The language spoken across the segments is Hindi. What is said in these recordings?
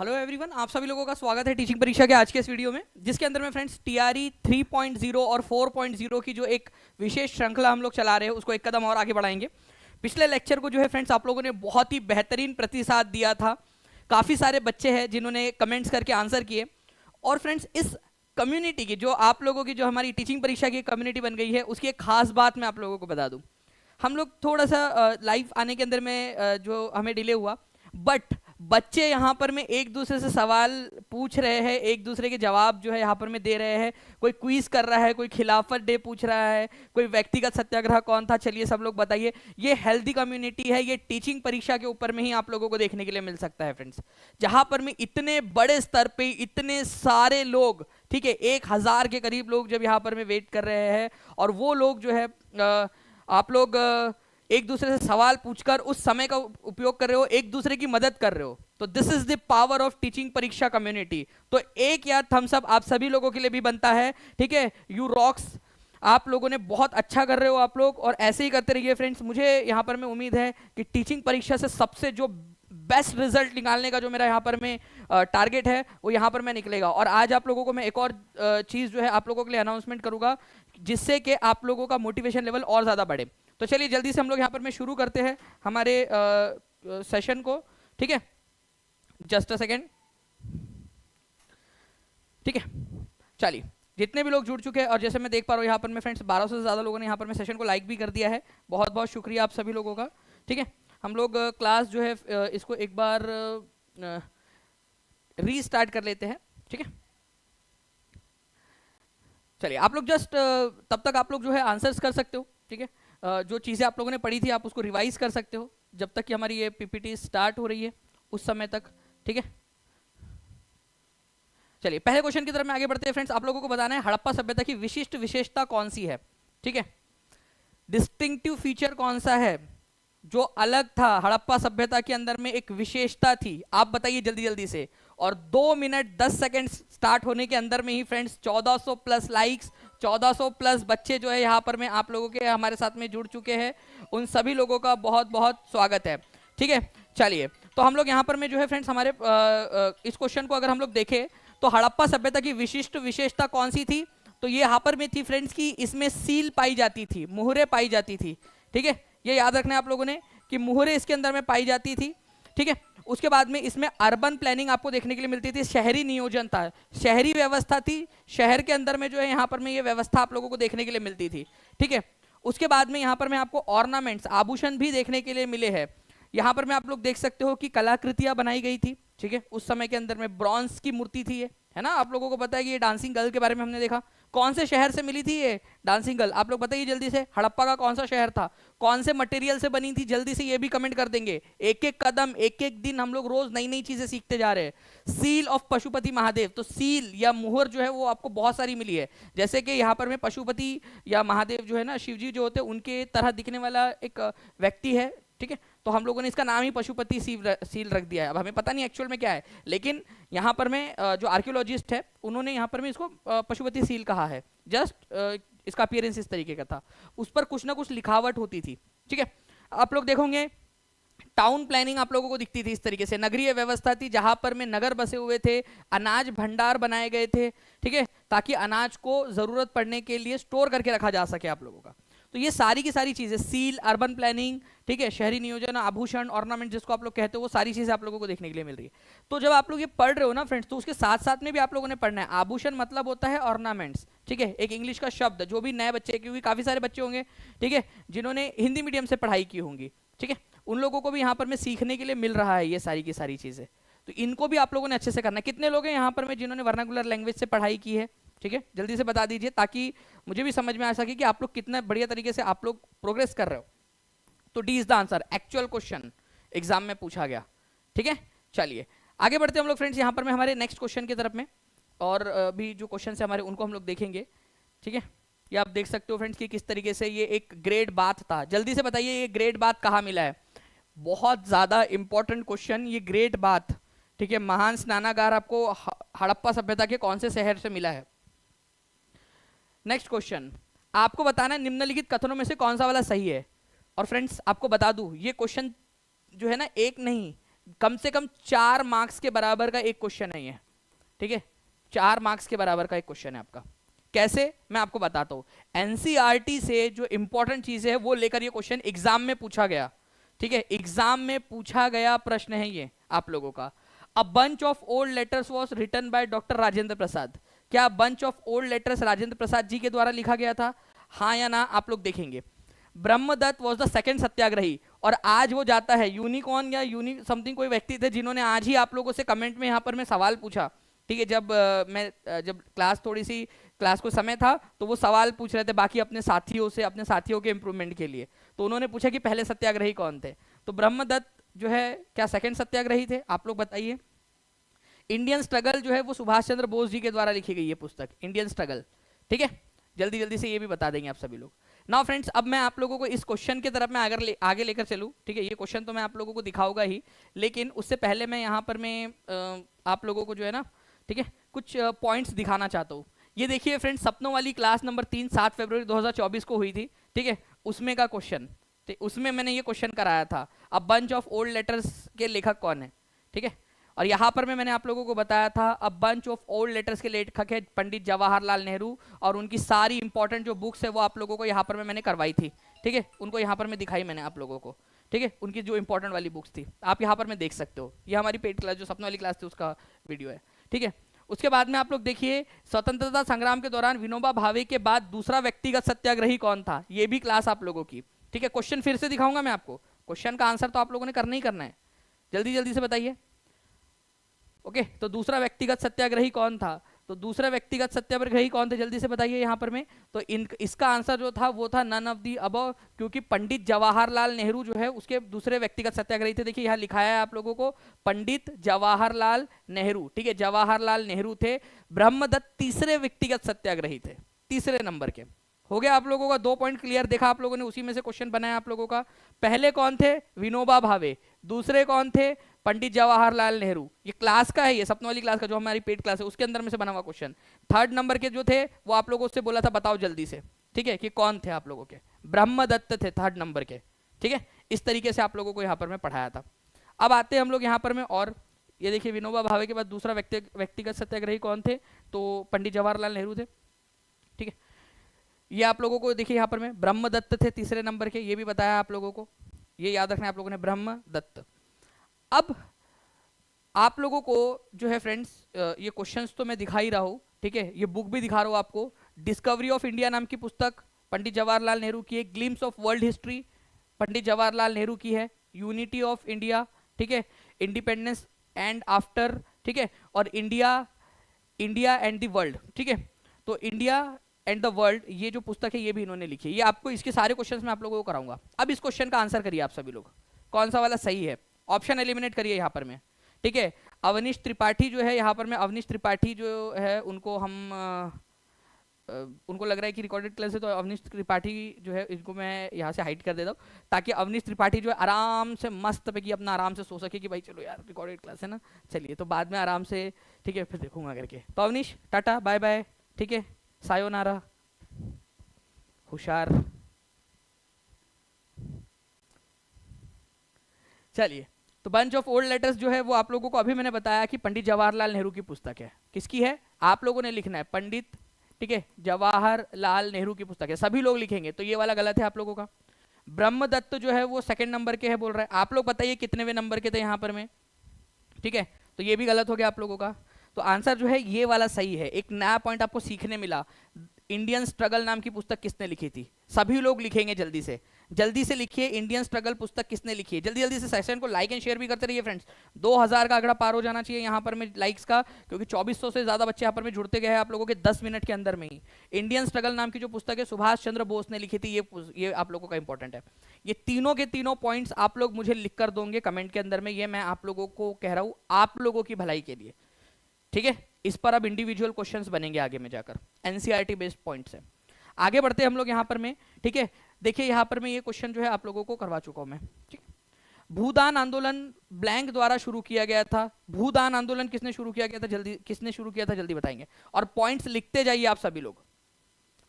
हेलो एवरीवन, आप सभी लोगों का स्वागत है टीचिंग परीक्षा के आज के इस वीडियो में, जिसके अंदर में फ्रेंड्स टीआरई 3.0 और 4.0 की जो एक विशेष श्रृंखला हम लोग चला रहे हैं उसको एक कदम और आगे बढ़ाएंगे। पिछले लेक्चर को जो है फ्रेंड्स आप लोगों ने बहुत ही बेहतरीन प्रतिसाद दिया था। काफ़ी सारे बच्चे हैं जिन्होंने कमेंट्स करके आंसर किए। और फ्रेंड्स इस कम्युनिटी की जो आप लोगों की जो हमारी टीचिंग परीक्षा की कम्युनिटी बन गई है उसकी एक खास बात मैं आप लोगों को बता दूँ। हम लोग थोड़ा सा लाइव आने के अंदर में जो हमें डिले हुआ, बट बच्चे यहाँ पर में एक दूसरे से सवाल पूछ रहे हैं, एक दूसरे के जवाब जो है यहाँ पर में दे रहे हैं। कोई क्विज कर रहा है, कोई खिलाफत डे पूछ रहा है, कोई व्यक्तिगत सत्याग्रह कौन था, चलिए सब लोग बताइए। ये हेल्दी कम्युनिटी है, ये टीचिंग परीक्षा के ऊपर में ही आप लोगों को देखने के लिए मिल सकता है फ्रेंड्स, जहाँ पर में इतने बड़े स्तर पे इतने सारे लोग, ठीक है, 1000 के करीब लोग जब यहाँ पर में वेट कर रहे हैं और वो लोग जो है आप लोग एक दूसरे से सवाल पूछकर उस समय का उपयोग कर रहे हो, एक दूसरे की मदद कर रहे हो। तो this is the power of teaching परीक्षा कम्युनिटी। तो एक यार थम्स अप आप सभी लोगों के लिए भी बनता है, ठीक है। यू रॉक्स, आप लोगों ने बहुत अच्छा कर रहे हो आप लोग, और ऐसे ही करते रहिए फ्रेंड्स। मुझे यहाँ पर में उम्मीद है कि टीचिंग परीक्षा से सबसे जो बेस्ट रिजल्ट निकालने का जो मेरा यहाँ पर में टारगेट है वो यहाँ पर मैं निकलेगा। और आज आप लोगों को मैं एक और चीज़ जो है आप लोगों के लिए अनाउंसमेंट करूंगा, जिससे कि आप लोगों का मोटिवेशन लेवल और ज़्यादा बढ़े। तो चलिए जल्दी से हम लोग यहाँ पर में शुरू करते हैं हमारे सेशन को, ठीक है। जस्ट अ सेकेंड, ठीक है। चलिए, जितने भी लोग जुड़ चुके हैं, और जैसे मैं देख पा रहा हूँ यहाँ पर में फ्रेंड्स 1200 से ज़्यादा लोगों ने यहाँ पर में सेशन को लाइक भी कर दिया है। बहुत बहुत शुक्रिया आप सभी लोगों का, ठीक है। हम लोग क्लास जो है इसको एक बार रीस्टार्ट कर लेते हैं, ठीक है। चलिए, आप लोग जस्ट तब तक आप लोग जो है आंसर्स कर सकते हो, ठीक है। जो चीज़ें आप लोगों ने पढ़ी थी आप उसको रिवाइज कर सकते हो जब तक कि हमारी ये पीपीटी स्टार्ट हो रही है उस समय तक, ठीक है। चलिए, पहले क्वेश्चन की तरफ में आगे बढ़ते हैं फ्रेंड्स। आप लोगों को बताना है हड़प्पा सभ्यता की विशिष्ट विशेषता कौन सी है, ठीक है। डिस्टिंक्टिव फीचर कौन सा है जो अलग था, हड़प्पा सभ्यता के अंदर में एक विशेषता थी, आप बताइए जल्दी जल्दी से। और 2 मिनट 10 सेकेंड स्टार्ट होने के अंदर में ही फ्रेंड्स 1400 प्लस लाइक्स, 1400 प्लस बच्चे जो है यहाँ पर में आप लोगों के हमारे साथ में जुड़ चुके हैं। उन सभी लोगों का बहुत बहुत स्वागत है, ठीक है। चलिए, तो हम लोग यहाँ पर में जो है फ्रेंड्स हमारे इस क्वेश्चन को अगर हम लोग देखें तो हड़प्पा सभ्यता की विशिष्ट विशेषता कौन सी थी, तो ये यहाँ पर में थी फ्रेंड्स की इसमें सील पाई जाती थी, मुहरें पाई जाती थी, ठीक है। ये याद रखना है आप लोगों ने कि मुहरें इसके अंदर में पाई जाती थी, ठीक है। उसके बाद में इसमें अर्बन प्लानिंग आपको देखने के लिए मिलती थी, शहरी नियोजन था, शहरी व्यवस्था थी, शहर के अंदर में जो है यहाँ पर में ये व्यवस्था आप लोगों को देखने के लिए मिलती थी, ठीक है। उसके बाद में यहाँ पर में आपको ऑर्नामेंट्स, आभूषण भी देखने के लिए मिले हैं। यहाँ पर में आप लोग देख सकते हो कि कलाकृतियां बनाई गई थी, ठीक है। उस समय के अंदर में ब्रॉन्ज की मूर्ति थी ये, है ना। आप लोगों को पता है कि ये डांसिंग गर्ल के बारे में हमने देखा। कौन से शहर से मिली थी ये डांसिंग गर्ल, आप लोग बताइए जल्दी से। हड़प्पा का कौन सा शहर था, कौन से मटेरियल से बनी थी, जल्दी से ये भी कमेंट कर देंगे। एक एक कदम, एक एक दिन हम लोग रोज नई नई चीजें सीखते जा रहे हैं। सील ऑफ पशुपति महादेव, तो सील या मुहर जो है वो आपको बहुत सारी मिली है। जैसे कि यहाँ पर में पशुपति या महादेव जो है ना, शिव जी जो होते हैं उनके तरह दिखने वाला एक व्यक्ति है, ठीक है। तो हम लोगों ने इसका नाम ही पशुपति सील रख दिया है। अब हमें पता नहीं एक्चुअल में क्या है, लेकिन यहाँ पर में जो आर्कियोलॉजिस्ट है उन्होंने यहाँ पर में इसको पशुपति सील कहा है। जस्ट इसका अपीयरेंस इस तरीके का था, उस पर कुछ ना कुछ लिखावट होती थी, ठीक है। आप लोग देखोगे टाउन प्लानिंग आप लोगों को दिखती थी इस तरीके से, नगरीय व्यवस्था थी जहां पर में नगर बसे हुए थे, अनाज भंडार बनाए गए थे, ठीक है, ताकि अनाज को जरूरत पड़ने के लिए स्टोर करके रखा जा सके आप लोगों का। तो ये सारी की सारी चीजें, सील, अर्बन प्लानिंग, ठीक है, शहरी नियोजन, आभूषण, ऑर्नामेंट जिसको आप लोग कहते हो, वो सारी चीजें आप लोगों को देखने के लिए मिल रही है। तो जब आप लोग ये पढ़ रहे हो ना फ्रेंड्स, तो उसके साथ साथ में भी आप लोगों ने पढ़ना है। आभूषण मतलब होता है ऑर्नामेंट्स, ठीक है, एक इंग्लिश का शब्द। जो भी नए बच्चे, क्योंकि काफी सारे बच्चे होंगे, ठीक है, जिन्होंने हिंदी मीडियम से पढ़ाई की होंगी, ठीक है, उन लोगों को भी यहाँ पर में सीखने के लिए मिल रहा है ये सारी की सारी चीजें। तो इनको भी आप लोगों ने अच्छे से करना है। कितने लोग हैं यहाँ पर में जिन्होंने वर्नाकुलर लैंग्वेज से पढ़ाई की है, ठीक है, जल्दी से बता दीजिए ताकि मुझे भी समझ में आ सके कि आप लोग कितना बढ़िया तरीके से आप लोग प्रोग्रेस कर रहे हो। तो D is the answer, actual question exam में पूछा गया, ठीक है। चलिए आगे बढ़ते हैं हम लोग फ्रेंड्स यहाँ पर में हमारे नेक्स्ट क्वेश्चन की तरफ में, और भी जो क्वेश्चन है हमारे उनको हम लोग देखेंगे, ठीक है। ये आप देख सकते हो फ्रेंड्स कि किस तरीके से ये एक ग्रेट बात था। जल्दी से बताइए ये ग्रेट बात कहाँ मिला है, बहुत ज्यादा इंपॉर्टेंट क्वेश्चन ये ग्रेट बात, ठीक है। महान स्नानागार आपको हड़प्पा सभ्यता के कौन से शहर से मिला है। नेक्स्ट क्वेश्चन, आपको बताना है निम्नलिखित कथनों में से कौन सा वाला सही है। और फ्रेंड्स आपको बता दूं ये क्वेश्चन जो है ना एक नहीं कम से कम 4 मार्क्स के बराबर का एक क्वेश्चन है ये, ठीक है, 4 मार्क्स के बराबर का एक क्वेश्चन है आपका। कैसे, मैं आपको बताता हूं। एनसीईआरटी से जो इंपॉर्टेंट चीज है वो लेकर ये क्वेश्चन एग्जाम में पूछा गया, ठीक है, एग्जाम में पूछा गया प्रश्न है ये आप लोगों का। A bunch of old letters was written by doctor Rajendra Prasad. क्या bunch of old letters Rajendra Prasad ji के द्वारा लिखा गया था, हाँ या ना, आप लोग देखेंगे। ब्रह्मदत्त वाज द सेकंड सत्याग्रही, और आज वो जाता है यूनिकॉर्न या समथिंग, कोई व्यक्ति थे जिन्होंने आज ही आप लोगों से कमेंट में यहाँ पर मैं सवाल पूछा, ठीक है, जब क्लास थोड़ी सी क्लास को समय था तो वो सवाल पूछ रहे थे बाकी अपने साथियों के इंप्रूवमेंट के लिए, तो उन्होंने पूछा कि पहले सत्याग्रही कौन थे, तो ब्रह्मदत्त जो है क्या सेकंड सत्याग्रही थे, आप लोग बताइए। इंडियन स्ट्रगल जो है वो सुभाष चंद्र बोस जी के द्वारा लिखी गई है पुस्तक, इंडियन स्ट्रगल, ठीक है, जल्दी जल्दी से ये भी बता देंगे आप सभी लोग। नाउ फ्रेंड्स, अब मैं आप लोगों को इस क्वेश्चन की तरफ मैं आगे लेकर चलूँ, ठीक है, ये क्वेश्चन तो मैं आप लोगों को दिखाऊंगा ही, लेकिन उससे पहले मैं यहाँ पर मैं आप लोगों को जो है ना, ठीक है, कुछ पॉइंट्स दिखाना चाहता हूँ। ये देखिए फ्रेंड्स, सपनों वाली क्लास नंबर 3 7 फरवरी 2024 को हुई थी, ठीक है, उसमें का क्वेश्चन, उसमें मैंने ये क्वेश्चन कराया था, अब बंच ऑफ ओल्ड लेटर्स के लेखक कौन है, ठीक है, और यहाँ पर मैंने आप लोगों को बताया था अब बंच ऑफ ओल्ड लेटर्स के लेखक है पंडित जवाहरलाल नेहरू, और उनकी सारी इंपॉर्टेंट जो बुक्स है वो आप लोगों को यहाँ पर मैंने करवाई थी, ठीक है, उनको यहाँ पर मैं दिखाई मैंने आप लोगों को, ठीक है, उनकी जो इंपॉर्टेंट वाली बुक्स थी आप यहाँ पर मैं देख सकते हो, ये हमारी पेड क्लास जो सपनों वाली क्लास थी उसका वीडियो है, ठीक है। उसके बाद में आप लोग देखिए स्वतंत्रता संग्राम के दौरान विनोबा भावे के बाद दूसरा व्यक्तिगत सत्याग्रही कौन था, ये भी क्लास आप लोगों की, ठीक है। क्वेश्चन फिर से दिखाऊंगा मैं आपको, क्वेश्चन का आंसर तो आप लोगों ने करना ही करना है, जल्दी जल्दी से बताइए। ओके, तो दूसरा व्यक्तिगत सत्याग्रही कौन था, तो दूसरा व्यक्तिगत सत्याग्रही कौन थे, जल्दी से बताइए यहाँ पर में। तो इसका आंसर जो था वो था नन ऑफ दी अबव, क्योंकि पंडित जवाहरलाल नेहरू जो है उसके दूसरे व्यक्तिगत सत्याग्रही थे। देखिए यहाँ लिखा है आप लोगों को पंडित जवाहरलाल नेहरू, ठीक है, जवाहरलाल नेहरू थे। ब्रह्मदत्त तीसरे व्यक्तिगत सत्याग्रही थे, तीसरे नंबर के। हो गया आप लोगों का 2 पॉइंट क्लियर, देखा आप लोगों ने, उसी में से क्वेश्चन बनाया आप लोगों का। पहले कौन थे, विनोबा भावे, दूसरे कौन थे, पंडित जवाहरलाल नेहरू। ये क्लास का है, ये सपनों वाली क्लास का जो हमारी पेड क्लास है उसके अंदर में से बना हुआ क्वेश्चन। थर्ड नंबर के जो थे वो आप लोगों से बोला था बताओ जल्दी से, ठीक है, कि कौन थे आप लोगों के, ब्रह्मदत्त थे थर्ड नंबर के, ठीक है। इस तरीके से आप लोगों को यहाँ पर मैं पढ़ाया था। अब आते हैं हम लोग यहाँ पर में, और ये देखिए विनोबा भावे के बाद दूसरा व्यक्तिगत सत्याग्रही कौन थे, तो पंडित जवाहरलाल नेहरू थे, ठीक है। ये आप लोगों को देखिए यहाँ पर में ब्रह्मदत्त थे तीसरे नंबर के, ये भी बताया आप लोगों को, ये याद रखना है आप लोगों ने, ब्रह्मदत्त। अब आप लोगों को जो है फ्रेंड्स ये क्वेश्चंस तो मैं दिखा ही रहा हूँ, ठीक है, ये बुक भी दिखा रहा हूँ आपको, डिस्कवरी ऑफ इंडिया नाम की पुस्तक पंडित जवाहरलाल नेहरू की है, glimpse of world history Pandit Jawaharlal Nehru की है, यूनिटी ऑफ इंडिया, ठीक है, इंडिपेंडेंस एंड आफ्टर, ठीक है, और इंडिया एंड द वर्ल्ड, ठीक है। तो इंडिया एंड द वर्ल्ड ये जो पुस्तक है ये भी इन्होंने लिखी है। ये आपको इसके सारे क्वेश्चंस मैं आप लोगों को कराऊंगा। अब इस क्वेश्चन का आंसर करिए आप सभी लोग, कौन सा वाला सही है, ऑप्शन एलिमिनेट करिए यहाँ पर में, ठीक है। अवनीश त्रिपाठी जो है यहाँ पर में, अवनीश त्रिपाठी जो है उनको हम उनको लग रहा है कि रिकॉर्डेड क्लास है, तो अवनीश त्रिपाठी जो है इनको मैं यहाँ से हाइड कर देता हूँ, ताकि अवनीश त्रिपाठी जो है आराम से मस्त पे कि अपना आराम से सो सके कि भाई चलो यार रिकॉर्डेड क्लास है ना, चलिए तो बाद में आराम से, ठीक है, फिर देखूंगा करके। तो अवनीश टाटा बाय बाय, ठीक है, सायोनारा, होशियार। चलिए, तो बंच ऑफ ओल्ड लेटर्स जो है वो आप लोगों को अभी मैंने बताया कि पंडित जवाहरलाल नेहरू की पुस्तक है। किसकी है आप लोगों ने लिखना है, पंडित, ठीक है, जवाहरलाल नेहरू की पुस्तक है, सभी लोग लिखेंगे, तो ये वाला गलत है आप लोगों का। ब्रह्मदत्त जो है वो सेकंड नंबर के है बोल रहा है, आप लोग बताइए कितनेवें नंबर के थे यहाँ पर में, ठीक है, तो ये भी गलत हो गया आप लोगों का। तो आंसर जो है ये वाला सही है। एक नया पॉइंट आपको सीखने मिला, इंडियन स्ट्रगल नाम की पुस्तक किसने लिखी थी, सभी लोग लिखेंगे, जल्दी से लिखिए, इंडियन स्ट्रगल पुस्तक किसने लिखी है, जल्दी से सेशन को लाइक एंड शेयर भी करते रहिए फ्रेंड्स। 2000 का आंकड़ा पार हो जाना चाहिए यहाँ पर में लाइक्स का, क्योंकि 2400 से ज्यादा बच्चे यहाँ पर में जुड़ते गए हैं आप लोगों के 10 मिनट के अंदर में ही। इंडियन स्ट्रगल नाम की जो पुस्तक है सुभाष चंद्र बोस ने लिखी थी, ये आप लोगों का इंपॉर्टेंट है। ये तीनों के तीनों पॉइंट्स आप लोग मुझे लिख कर दोगे कमेंट के अंदर में, ये मैं आप लोगों को कह रहा हूँ आप लोगों की भलाई के लिए, ठीक है। इस पर अब इंडिविजुअल क्वेश्चंस बनेंगे आगे में जाकर, एनसीईआरटी बेस्ड पॉइंट्स है। आगे बढ़ते हैं हम लोग यहाँ पर में, ठीक है। देखिए यहाँ पर मैं ये क्वेश्चन जो है आप लोगों को करवा चुका हूं मैं, ठीक। भूदान आंदोलन ब्लैंक द्वारा शुरू किया गया था, भूदान आंदोलन किसने शुरू किया गया था, जल्दी किसने शुरू किया था जल्दी बताएंगे, और पॉइंट्स लिखते जाइए आप सभी लोग,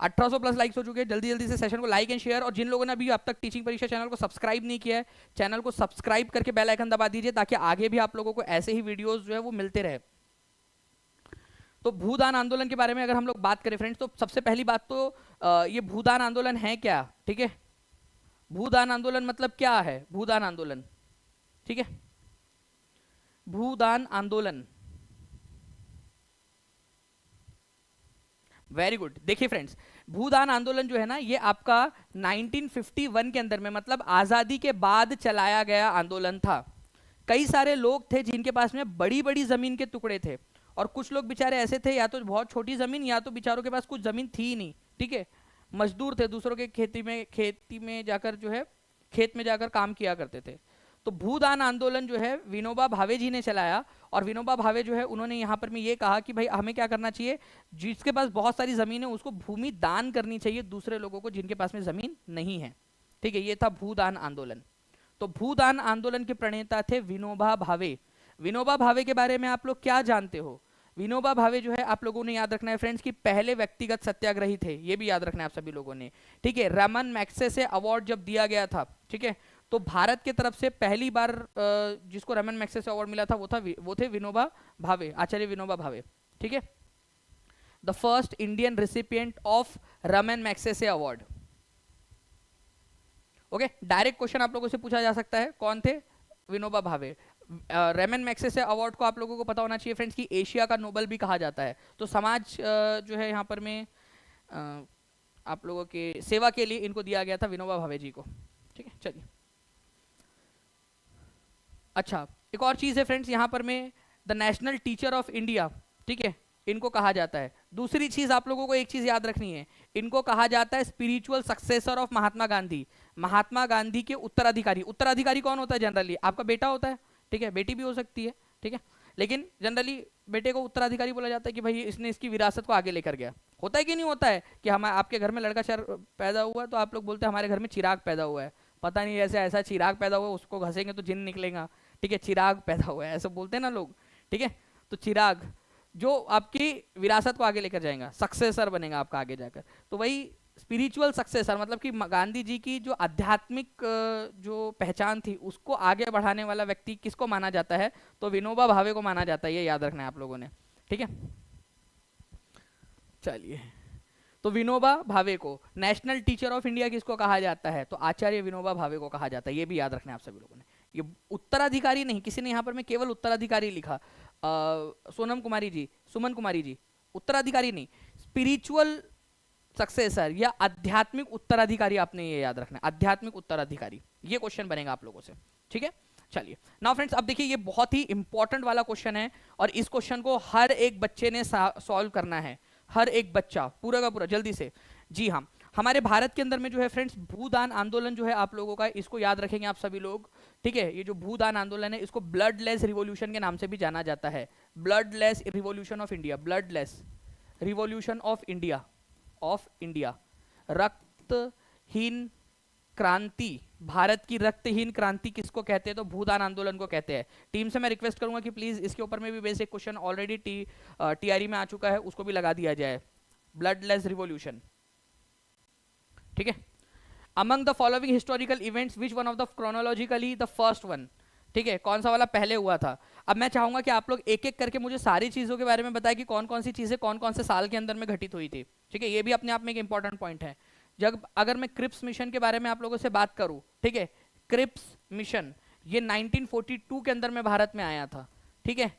1800 प्लस लाइक्स हो चुके हैं। जल्दी जल्दी से सेशन को लाइक एंड शेयर, और जिन लोगों ने अभी अब तक टीचिंग परीक्षा चैनल को सब्सक्राइब नहीं किया है, चैनल को सब्सक्राइब करके बेल आइकन दबा दीजिए, ताकि आगे भी आप लोगों को ऐसे ही वीडियोस जो है वो मिलते रहे। तो भूदान आंदोलन के बारे में अगर हम लोग बात करें फ्रेंड्स, तो सबसे पहली बात तो ये भूदान आंदोलन है क्या, ठीक है। भूदान आंदोलन मतलब क्या है, भूदान आंदोलन, ठीक है। भूदान आंदोलन, वेरी गुड। देखिए फ्रेंड्स, भूदान आंदोलन जो है ना, ये आपका 1951 के अंदर में, मतलब आजादी के बाद चलाया गया आंदोलन था। कई सारे लोग थे जिनके पास में बड़ी बड़ी जमीन के टुकड़े थे, और कुछ लोग बेचारे ऐसे थे, या तो बहुत छोटी जमीन, या तो बेचारों के पास कुछ जमीन थी ही नहीं, ठीक है। मजदूर थे, दूसरों के खेती में जाकर जो है, खेत में जाकर काम किया करते थे। तो भूदान आंदोलन जो है विनोबा भावे जी ने चलाया, और विनोबा भावे जो है उन्होंने यहाँ पर में ये कहा कि भाई हमें क्या करना चाहिए, जिसके पास बहुत सारी जमीन है उसको भूमि दान करनी चाहिए दूसरे लोगों को जिनके पास में जमीन नहीं है, ठीक है। ये था भूदान आंदोलन। तो भूदान आंदोलन के प्रणेता थे विनोबा भावे। विनोबा भावे के बारे में आप लोग क्या जानते हो? विनोबा भावे जो है आप लोगों ने याद रखना है फ्रेंड्स कि पहले व्यक्तिगत सत्याग्रही थे, ये भी याद रखना है आप सभी लोगों ने, ठीक है। रमन मैग्सेसे अवार्ड जब दिया गया था, ठीक है, तो भारत की तरफ से पहली बार जिसको रमन मैग्सेसे अवार्ड मिला था वो थे विनोबा भावे, आचार्य विनोबा भावे, ठीक है। The first Indian recipient of Raman Magsaysay award. Okay, direct question आप लोगों से पूछा जा सकता है, कौन थे? विनोबा भावे। रमन मैग्सेसे अवार्ड को आप लोगों को पता होना चाहिए फ्रेंड्स कि एशिया का नोबेल भी कहा जाता है। तो समाज जो है यहाँ पर में आप लोगों के सेवा के लिए इनको दिया गया था, विनोबा भावे जी को, ठीक है। चलिए, अच्छा, एक और चीज है फ्रेंड्स यहाँ पर में, the national teacher of India, ठीक है, इनको कहा जाता है। दूसरी चीज आप लोगों को एक चीज याद रखनी है, इनको कहा जाता है spiritual successor of Mahatma Gandhi. Mahatma Gandhi के उत्तराधिकारी। उत्तराधिकारी कौन होता है? जनरली आपका बेटा होता है, ठीक है, बेटी भी हो सकती है, ठीक है, लेकिन जनरली बेटे को उत्तराधिकारी बोला जाता है कि भाई इसने इसकी विरासत को आगे लेकर गया। होता है कि नहीं होता है कि हम आपके घर में लड़का पैदा हुआ तो आप लोग बोलते हैं हमारे घर में चिराग पैदा हुआ है, पता नहीं ऐसे ऐसा चिराग पैदा हुआ, उसको घसेंगे तो जिन निकलेगा, ठीक है, चिराग पैदा हुआ है, ऐसा बोलते हैं ना लोग, ठीक है। तो चिराग जो आपकी विरासत को आगे लेकर जाएगा, सक्सेसर बनेगा आपका आगे जाकर, तो वही स्पिरिचुअल सक्सेसर, मतलब कि गांधी जी की जो आध्यात्मिक जो पहचान थी उसको आगे बढ़ाने वाला व्यक्ति किसको माना जाता है? तो विनोबा भावे को माना जाता है, ये याद रखना है आप लोगों ने, ठीक है। चलिए, तो विनोबा भावे को नेशनल टीचर ऑफ इंडिया किसको कहा जाता है? तो आचार्य विनोबा भावे को कहा जाता है, ये भी याद रखना है आप सभी लोगों ने। ये उत्तराधिकारी नहीं, किसी ने यहाँ पर मैं केवल उत्तराधिकारी लिखा, सोनम कुमारी जी, सुमन कुमारी जी, उत्तराधिकारी नहीं, स्पिरिचुअल सक्सेसर या आध्यात्मिक उत्तराधिकारी, आपने ये याद रखना है, आध्यात्मिक उत्तराधिकारी, ये क्वेश्चन बनेगा आप लोगों से, ठीक है। चलिए नाउ फ्रेंड्स, अब देखिए ये बहुत ही इंपॉर्टेंट वाला क्वेश्चन है, और इस क्वेश्चन को हर एक बच्चे ने सॉल्व करना है, हर एक बच्चा पूरा का पूरा, जल्दी से। जी हाँ, हमारे भारत के अंदर में जो है फ्रेंड्स भूदान आंदोलन जो है आप लोगों का, इसको याद रखेंगे आप सभी लोग, ठीक है। ये जो भूदान आंदोलन है इसको ब्लडलेस रिवॉल्यूशन के नाम से भी जाना जाता है, bloodless revolution of India, bloodless revolution of India, रक्तहीन क्रांति, भारत की रक्तहीन क्रांति किसको कहते हैं? तो भूदान आंदोलन को कहते हैं। टीम से मैं रिक्वेस्ट करूंगा कि प्लीज इसके ऊपर में भी बेसिक क्वेश्चन ऑलरेडी टीआरई में आ चुका है, उसको भी लगा दिया जाए, ब्लडलेस रिवॉल्यूशन, ठीक है। Among the following historical events which one of the chronologically the first one, ठीक है, कौन सा वाला पहले हुआ था? अब मैं चाहूंगा कि आप लोग एक एक करके मुझे सारी चीजों के बारे में बताएं कि कौन कौन सी चीजें कौन कौन से साल के अंदर में घटित हुई थी, ठीक है। ये भी अपने आप में एक इंपॉर्टेंट पॉइंट है। जब अगर मैं क्रिप्स मिशन के बारे में आप लोगों से बात करूं, ठीक है, क्रिप्स मिशन ये 1942 के अंदर में भारत में आया था, ठीक है।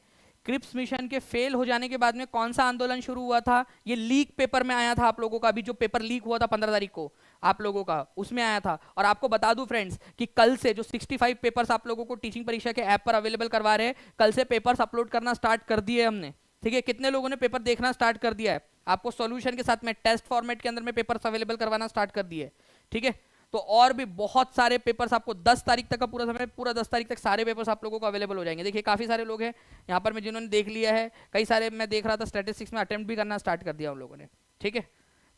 क्रिप्स मिशन के फेल हो जाने के बाद में कौन सा आंदोलन शुरू हुआ था? ये लीक पेपर में आया था आप लोगों का, अभी जो पेपर लीक हुआ था 15 तारीख को आप लोगों का, उसमें आया था। और आपको बता दूं फ्रेंड्स कि कल से जो 65 पेपर्स आप लोगों को टीचिंग परीक्षा के ऐप पर अवेलेबल करवा रहे हैं, कल से पेपर्स अपलोड करना स्टार्ट कर दिए हमने, ठीक है। कितने लोगों ने पेपर देखना स्टार्ट कर दिया है? आपको सॉल्यूशन के साथ में टेस्ट फॉर्मेट के अंदर में पेपर्स अवेलेबल करवाना स्टार्ट कर दिए, ठीक है। तो और भी बहुत सारे पेपर्स आपको 10 तारीख तक का पूरा समय, पूरा 10 तारीख तक सारे पेपर्स आप लोगों को अवेलेबल हो जाएंगे। देखिए काफी सारे लोग हैं यहाँ पर में जिन्होंने देख लिया है, कई सारे मैं देख रहा था स्टैटिस्टिक्स में अटेम्प्ट भी करना स्टार्ट कर दिया उन लोगों ने, ठीक है।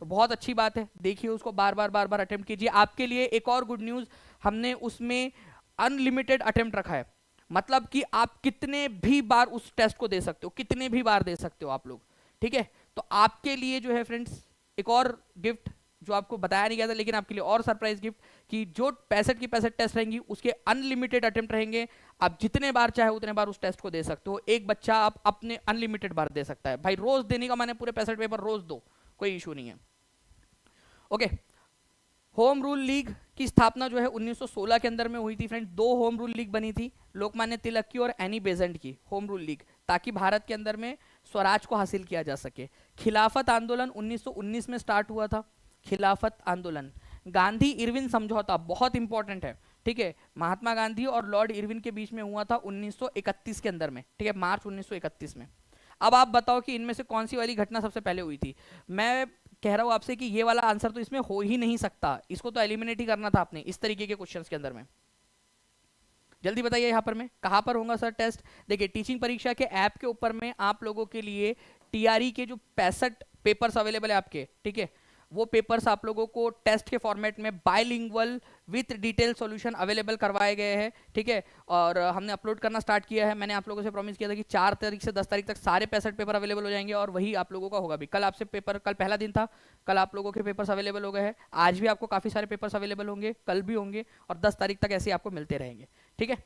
तो बहुत अच्छी बात है, देखिए उसको बार बार अटेम्प्ट कीजिए। आपके लिए एक और गुड न्यूज, हमने उसमें अनलिमिटेड अटेम्प्ट रखा है, मतलब कि आप कितने भी बार उस टेस्ट को दे सकते हो, कितने भी बार दे सकते हो आप लोग, ठीक है। तो आपके लिए जो है फ्रेंड्स एक और गिफ्ट जो आपको बताया नहीं गया था लेकिन आपके लिए और सरप्राइज गिफ्ट, कि जो 65 की 65 टेस्ट रहेंगी उसके अनलिमिटेड अटेम्प्ट रहेंगे। आप जितने बार चाहे उतने बार उस टेस्ट को दे सकते हो, एक बच्चा आप अपने अनलिमिटेड बार दे सकता है भाई। रोज देने का माने पूरे 65 पेपर रोज दो, कोई इशू नहीं है। ओके, होम रूल लीग की स्थापना जो है 1916 के अंदर में हुई थी फ्रेंड। दो होम रूल लीग बनी थी, लोकमान्य तिलक की और एनी बेजेंट की होम रूल लीग, ताकि भारत के अंदर में स्वराज को हासिल किया जा सके। खिलाफत आंदोलन 1919 में स्टार्ट हुआ था। खिलाफत आंदोलन, गांधी इरविन समझौता बहुत इंपॉर्टेंट है, ठीक है, महात्मा गांधी और लॉर्ड इरविन के बीच में हुआ था 1931 के अंदर में, ठीक है, मार्च 1931 में। अब आप बताओ कि इनमें से कौन सी वाली घटना सबसे पहले हुई थी। मैं कह रहा हूं आपसे कि ये वाला आंसर तो इसमें हो ही नहीं सकता, इसको तो एलिमिनेट ही करना था आपने इस तरीके के क्वेश्चंस के अंदर में। जल्दी बताइए यहाँ पर में कहाँ पर होगा सर टेस्ट। देखिए, टीचिंग परीक्षा के ऐप के ऊपर में आप लोगों के लिए टीआरई के जो 65 पेपर्स अवेलेबल है आपके, ठीक है, वो पेपर्स आप लोगों को टेस्ट के फॉर्मेट में bilingual with detail solution available करवाए गए हैं, ठीक है, और हमने अपलोड करना स्टार्ट किया है। मैंने आप लोगों से प्रॉमिस किया था कि 4 तारीख से 10 तारीख तक सारे 65 पेपर अवेलेबल हो जाएंगे और वही आप लोगों का होगा भी। कल आपसे पेपर, कल पहला दिन था, कल आप लोगों के पेपर्स अवेलेबल हो गए हैं, आज भी आपको काफ़ी सारे पेपर्स अवेलेबल होंगे, कल भी होंगे और 10 तारीख तक ऐसे आपको मिलते रहेंगे, ठीक है।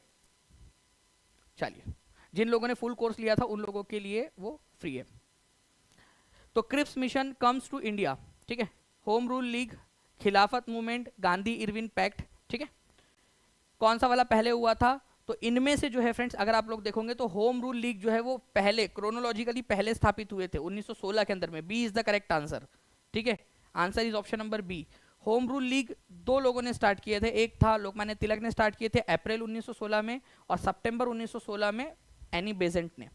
चलिए, जिन लोगों ने फुल कोर्स लिया था उन लोगों के लिए वो फ्री है। तो Cripps Mission comes to India, ठीक है, Home Rule League, Khilafat Movement, Gandhi Irwin Pact, ठीक है। कौन सा वाला पहले हुआ था, तो इनमें से जो है फ्रेंड्स अगर आप लोग देखोगे तो होम रूल लीग जो है वो पहले क्रोनोलॉजिकली पहले स्थापित हुए थे 1916 के अंदर में। B is the correct answer, ठीक है, answer is option number B. Home Rule League दो लोगों ने स्टार्ट किए थे, एक था लोकमान्य तिलक ने स्टार्ट किए थे अप्रैल 1916 में, और सितंबर 1916 में एनी बेजेंट ने।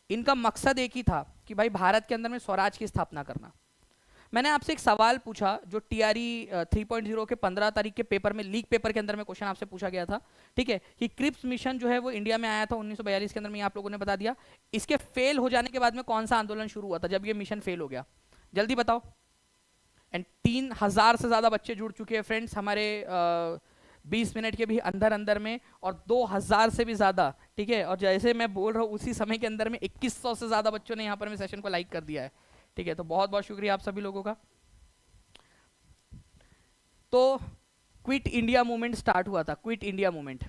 इनका मकसद एक ही था कि भाई भारत के अंदर में स्वराज की स्थापना करना। मैंने आपसे एक सवाल पूछा जो टीआरई 3.0 के 15 तारीख के पेपर में, लीक पेपर के अंदर में क्वेश्चन आपसे पूछा गया था, ठीक है, कि क्रिप्स मिशन जो है वो इंडिया में आया था 1942 के अंदर में, आप लोगों ने बता दिया। इसके फेल हो जाने के बाद में कौन सा आंदोलन शुरू हुआ था जब ये मिशन फेल हो गया, जल्दी बताओ। एंड 3000 से ज्यादा बच्चे जुड़ चुके हैं फ्रेंड्स हमारे 20 मिनट के भी अंदर अंदर में, और 2000 से भी ज्यादा, ठीक है, और जैसे मैं बोल रहा हूँ उसी समय के अंदर में 2100 से ज्यादा बच्चों ने यहाँ पर सेशन को लाइक कर दिया है, ठीक है, तो बहुत बहुत शुक्रिया आप सभी लोगों का। तो क्विट इंडिया मूवमेंट स्टार्ट हुआ था, क्विट इंडिया मूवमेंट,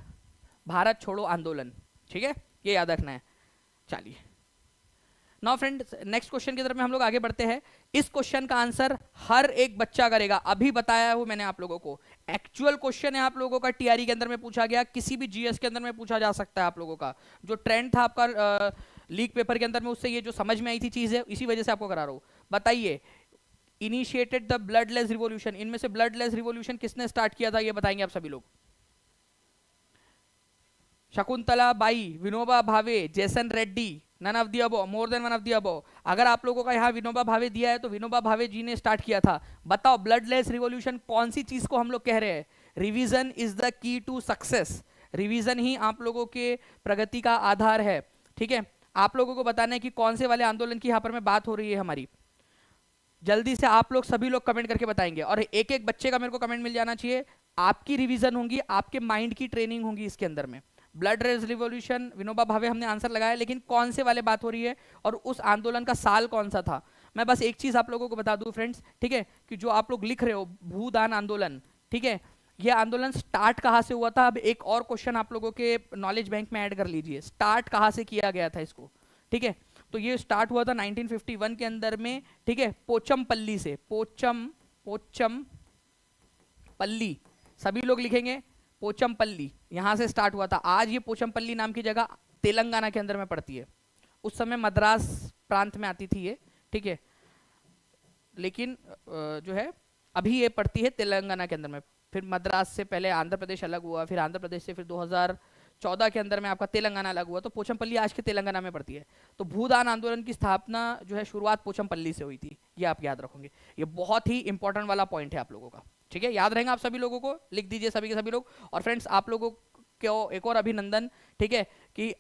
भारत छोड़ो आंदोलन, ठीक है, ये याद रखना है। चलिए नाउ फ्रेंड, नेक्स्ट क्वेश्चन की तरफ में हम लोग आगे बढ़ते हैं। इस क्वेश्चन का आंसर हर एक बच्चा करेगा, अभी बताया हूं मैंने आप लोगों को, एक्चुअल क्वेश्चन है आप लोगों का, टीआरई के अंदर में पूछा गया, किसी भी जीएस के अंदर में पूछा जा सकता है आप लोगों का। जो ट्रेंड था आपका लीक पेपर के अंदर में, उससे ये जो समझ में आई थी चीज है, इसी वजह से आपको करा रहा हूं। बताइए, इनिशिएटेड द ब्लडलेस रिवॉल्यूशन, इनमें से ब्लडलेस रिवॉल्यूशन किसने स्टार्ट किया था, ये बताएंगे आप सभी लोग। Shakuntala Bai, Vinoba Bhave, Jason Reddy, none of the above, more than one of the above. अगर आप लोगों का यहाँ विनोबा भावे दिया है तो विनोबा भावे जी ने स्टार्ट किया था। बताओ ब्लडलेस रिवॉल्यूशन कौन सी चीज को हम लोग कह रहे हैं, revision is the key to success, revision ही आप लोगों के प्रगति का आधार है, ठीक है। आप लोगों को बताना है कि कौन से वाले आंदोलन की यहाँ पर में बात हो रही है हमारी। जल्दी से आप लोग सभी लोग कमेंट करके बताएंगे, और एक एक बच्चे का मेरे को कमेंट मिल जाना चाहिए। आपकी रिवीजन होगी, आपके माइंड की ट्रेनिंग होगी इसके अंदर में। Blood race revolution, Vinoba Bhave हमने आंसर लगाया, लेकिन कौन से वाले बात हो रही है और उस आंदोलन का साल कौन सा था। मैं बस एक चीज आप लोगों को बता दूं फ्रेंड्स, ठीक है, कि जो आप लोग लिख रहे हो भूदान आंदोलन, ठीक है, यह आंदोलन स्टार्ट कहां से हुआ था। अब एक और क्वेश्चन आप लोगों के नॉलेज बैंक में ऐड कर लीजिए, स्टार्ट कहां से किया गया था इसको, ठीक है। तो ये स्टार्ट हुआ था 1951 के अंदर में, ठीक है, पोचमपल्ली से, पोचमपल्ली, सभी लोग लिखेंगे पोचमपल्ली, यहां से स्टार्ट हुआ था। आज ये पोचमपल्ली नाम की जगह तेलंगाना के अंदर में पड़ती है, उस समय मद्रास प्रांत में आती थी ये, ठीक है, लेकिन जो है अभी ये पड़ती है तेलंगाना के अंदर में। फिर मद्रास से पहले आंध्र प्रदेश अलग हुआ, फिर आंध्र प्रदेश से फिर 2014 के अंदर में आपका तेलंगाना अलग हुआ, तो पोचमपल्ली आज के तेलंगाना में पड़ती है। तो भूदान आंदोलन की स्थापना जो है शुरुआत पोचमपल्ली से हुई थी, ये आप याद रखोगे, ये बहुत ही इंपॉर्टेंट वाला पॉइंट है आप लोगों का, ठीक है, याद रहेगा आप सभी लोगों को, लिख दीजिए सभी के सभी लोग। और फ्रेंड्स आप लोगों को एक और अभिनंदन, ठीक है, कि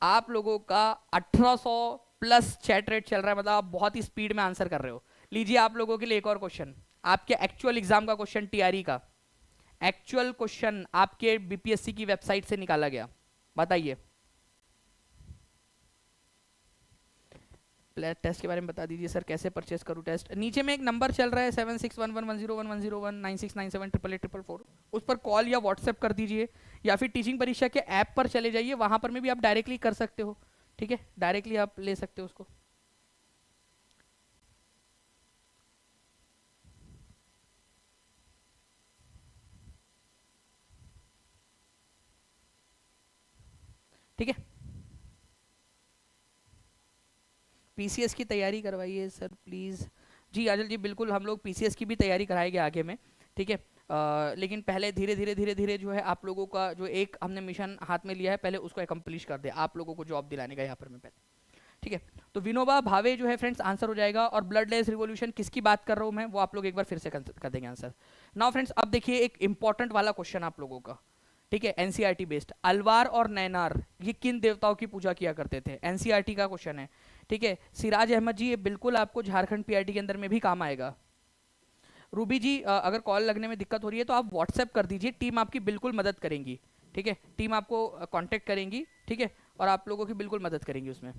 आप लोगों का 1800 प्लस चैट रेट चल रहा है, मतलब आप बहुत ही स्पीड में आंसर कर रहे हो। लीजिए आप लोगों के लिए एक और क्वेश्चन, आपके एक्चुअल एग्जाम का क्वेश्चन, टीआरई का एक्चुअल क्वेश्चन आपके बीपीएससी की वेबसाइट से निकाला गया। बताइए टेस्ट के बारे में बता दीजिए सर, कैसे परचेस करूँ टेस्ट। नीचे में एक नंबर चल रहा है 761110110196978844, उस पर कॉल या व्हाट्सएप कर दीजिए, या फिर टीचिंग परीक्षा के ऐप पर चले जाइए, वहां पर में भी आप डायरेक्टली कर सकते हो, ठीक है, डायरेक्टली आप ले सकते हो उसको। ठीक है, पीसीएस की तैयारी करवाइए सर प्लीज़। जी आजल जी बिल्कुल, हम लोग पीसीएस की भी तैयारी कराएंगे आगे में, ठीक है। लेकिन पहले धीरे धीरे जो है आप लोगों का जो एक हमने मिशन हाथ में लिया है, पहले उसको एकम्प्लिश कर दे, आप लोगों को जॉब दिलाने का यहाँ पर मैं पहले, ठीक है। तो विनोबा भावे जो है फ्रेंड्स आंसर हो जाएगा, और ब्लड लेस रिवॉल्यूशन किसकी बात कर रहा हूँ मैं, वो आप लोग एक बार फिर से कर देंगे आंसर। नाउ फ्रेंड्स अब देखिए एक इंपॉर्टेंट वाला क्वेश्चन आप लोगों का, ठीक है, एनसीईआरटी बेस्ड। अलवार और नैनार ये किन देवताओं की पूजा किया करते थे, एनसीईआरटी का क्वेश्चन है, ठीक है। सिराज अहमद जी ये बिल्कुल आपको झारखंड पीआरटी के अंदर में भी काम आएगा। रूबी जी अगर कॉल लगने में दिक्कत हो रही है तो आप व्हाट्सएप कर दीजिए, टीम आपकी बिल्कुल मदद करेंगी, ठीक है, टीम आपको कांटेक्ट करेंगी, ठीक है, और आप लोगों की बिल्कुल मदद करेंगी उसमें।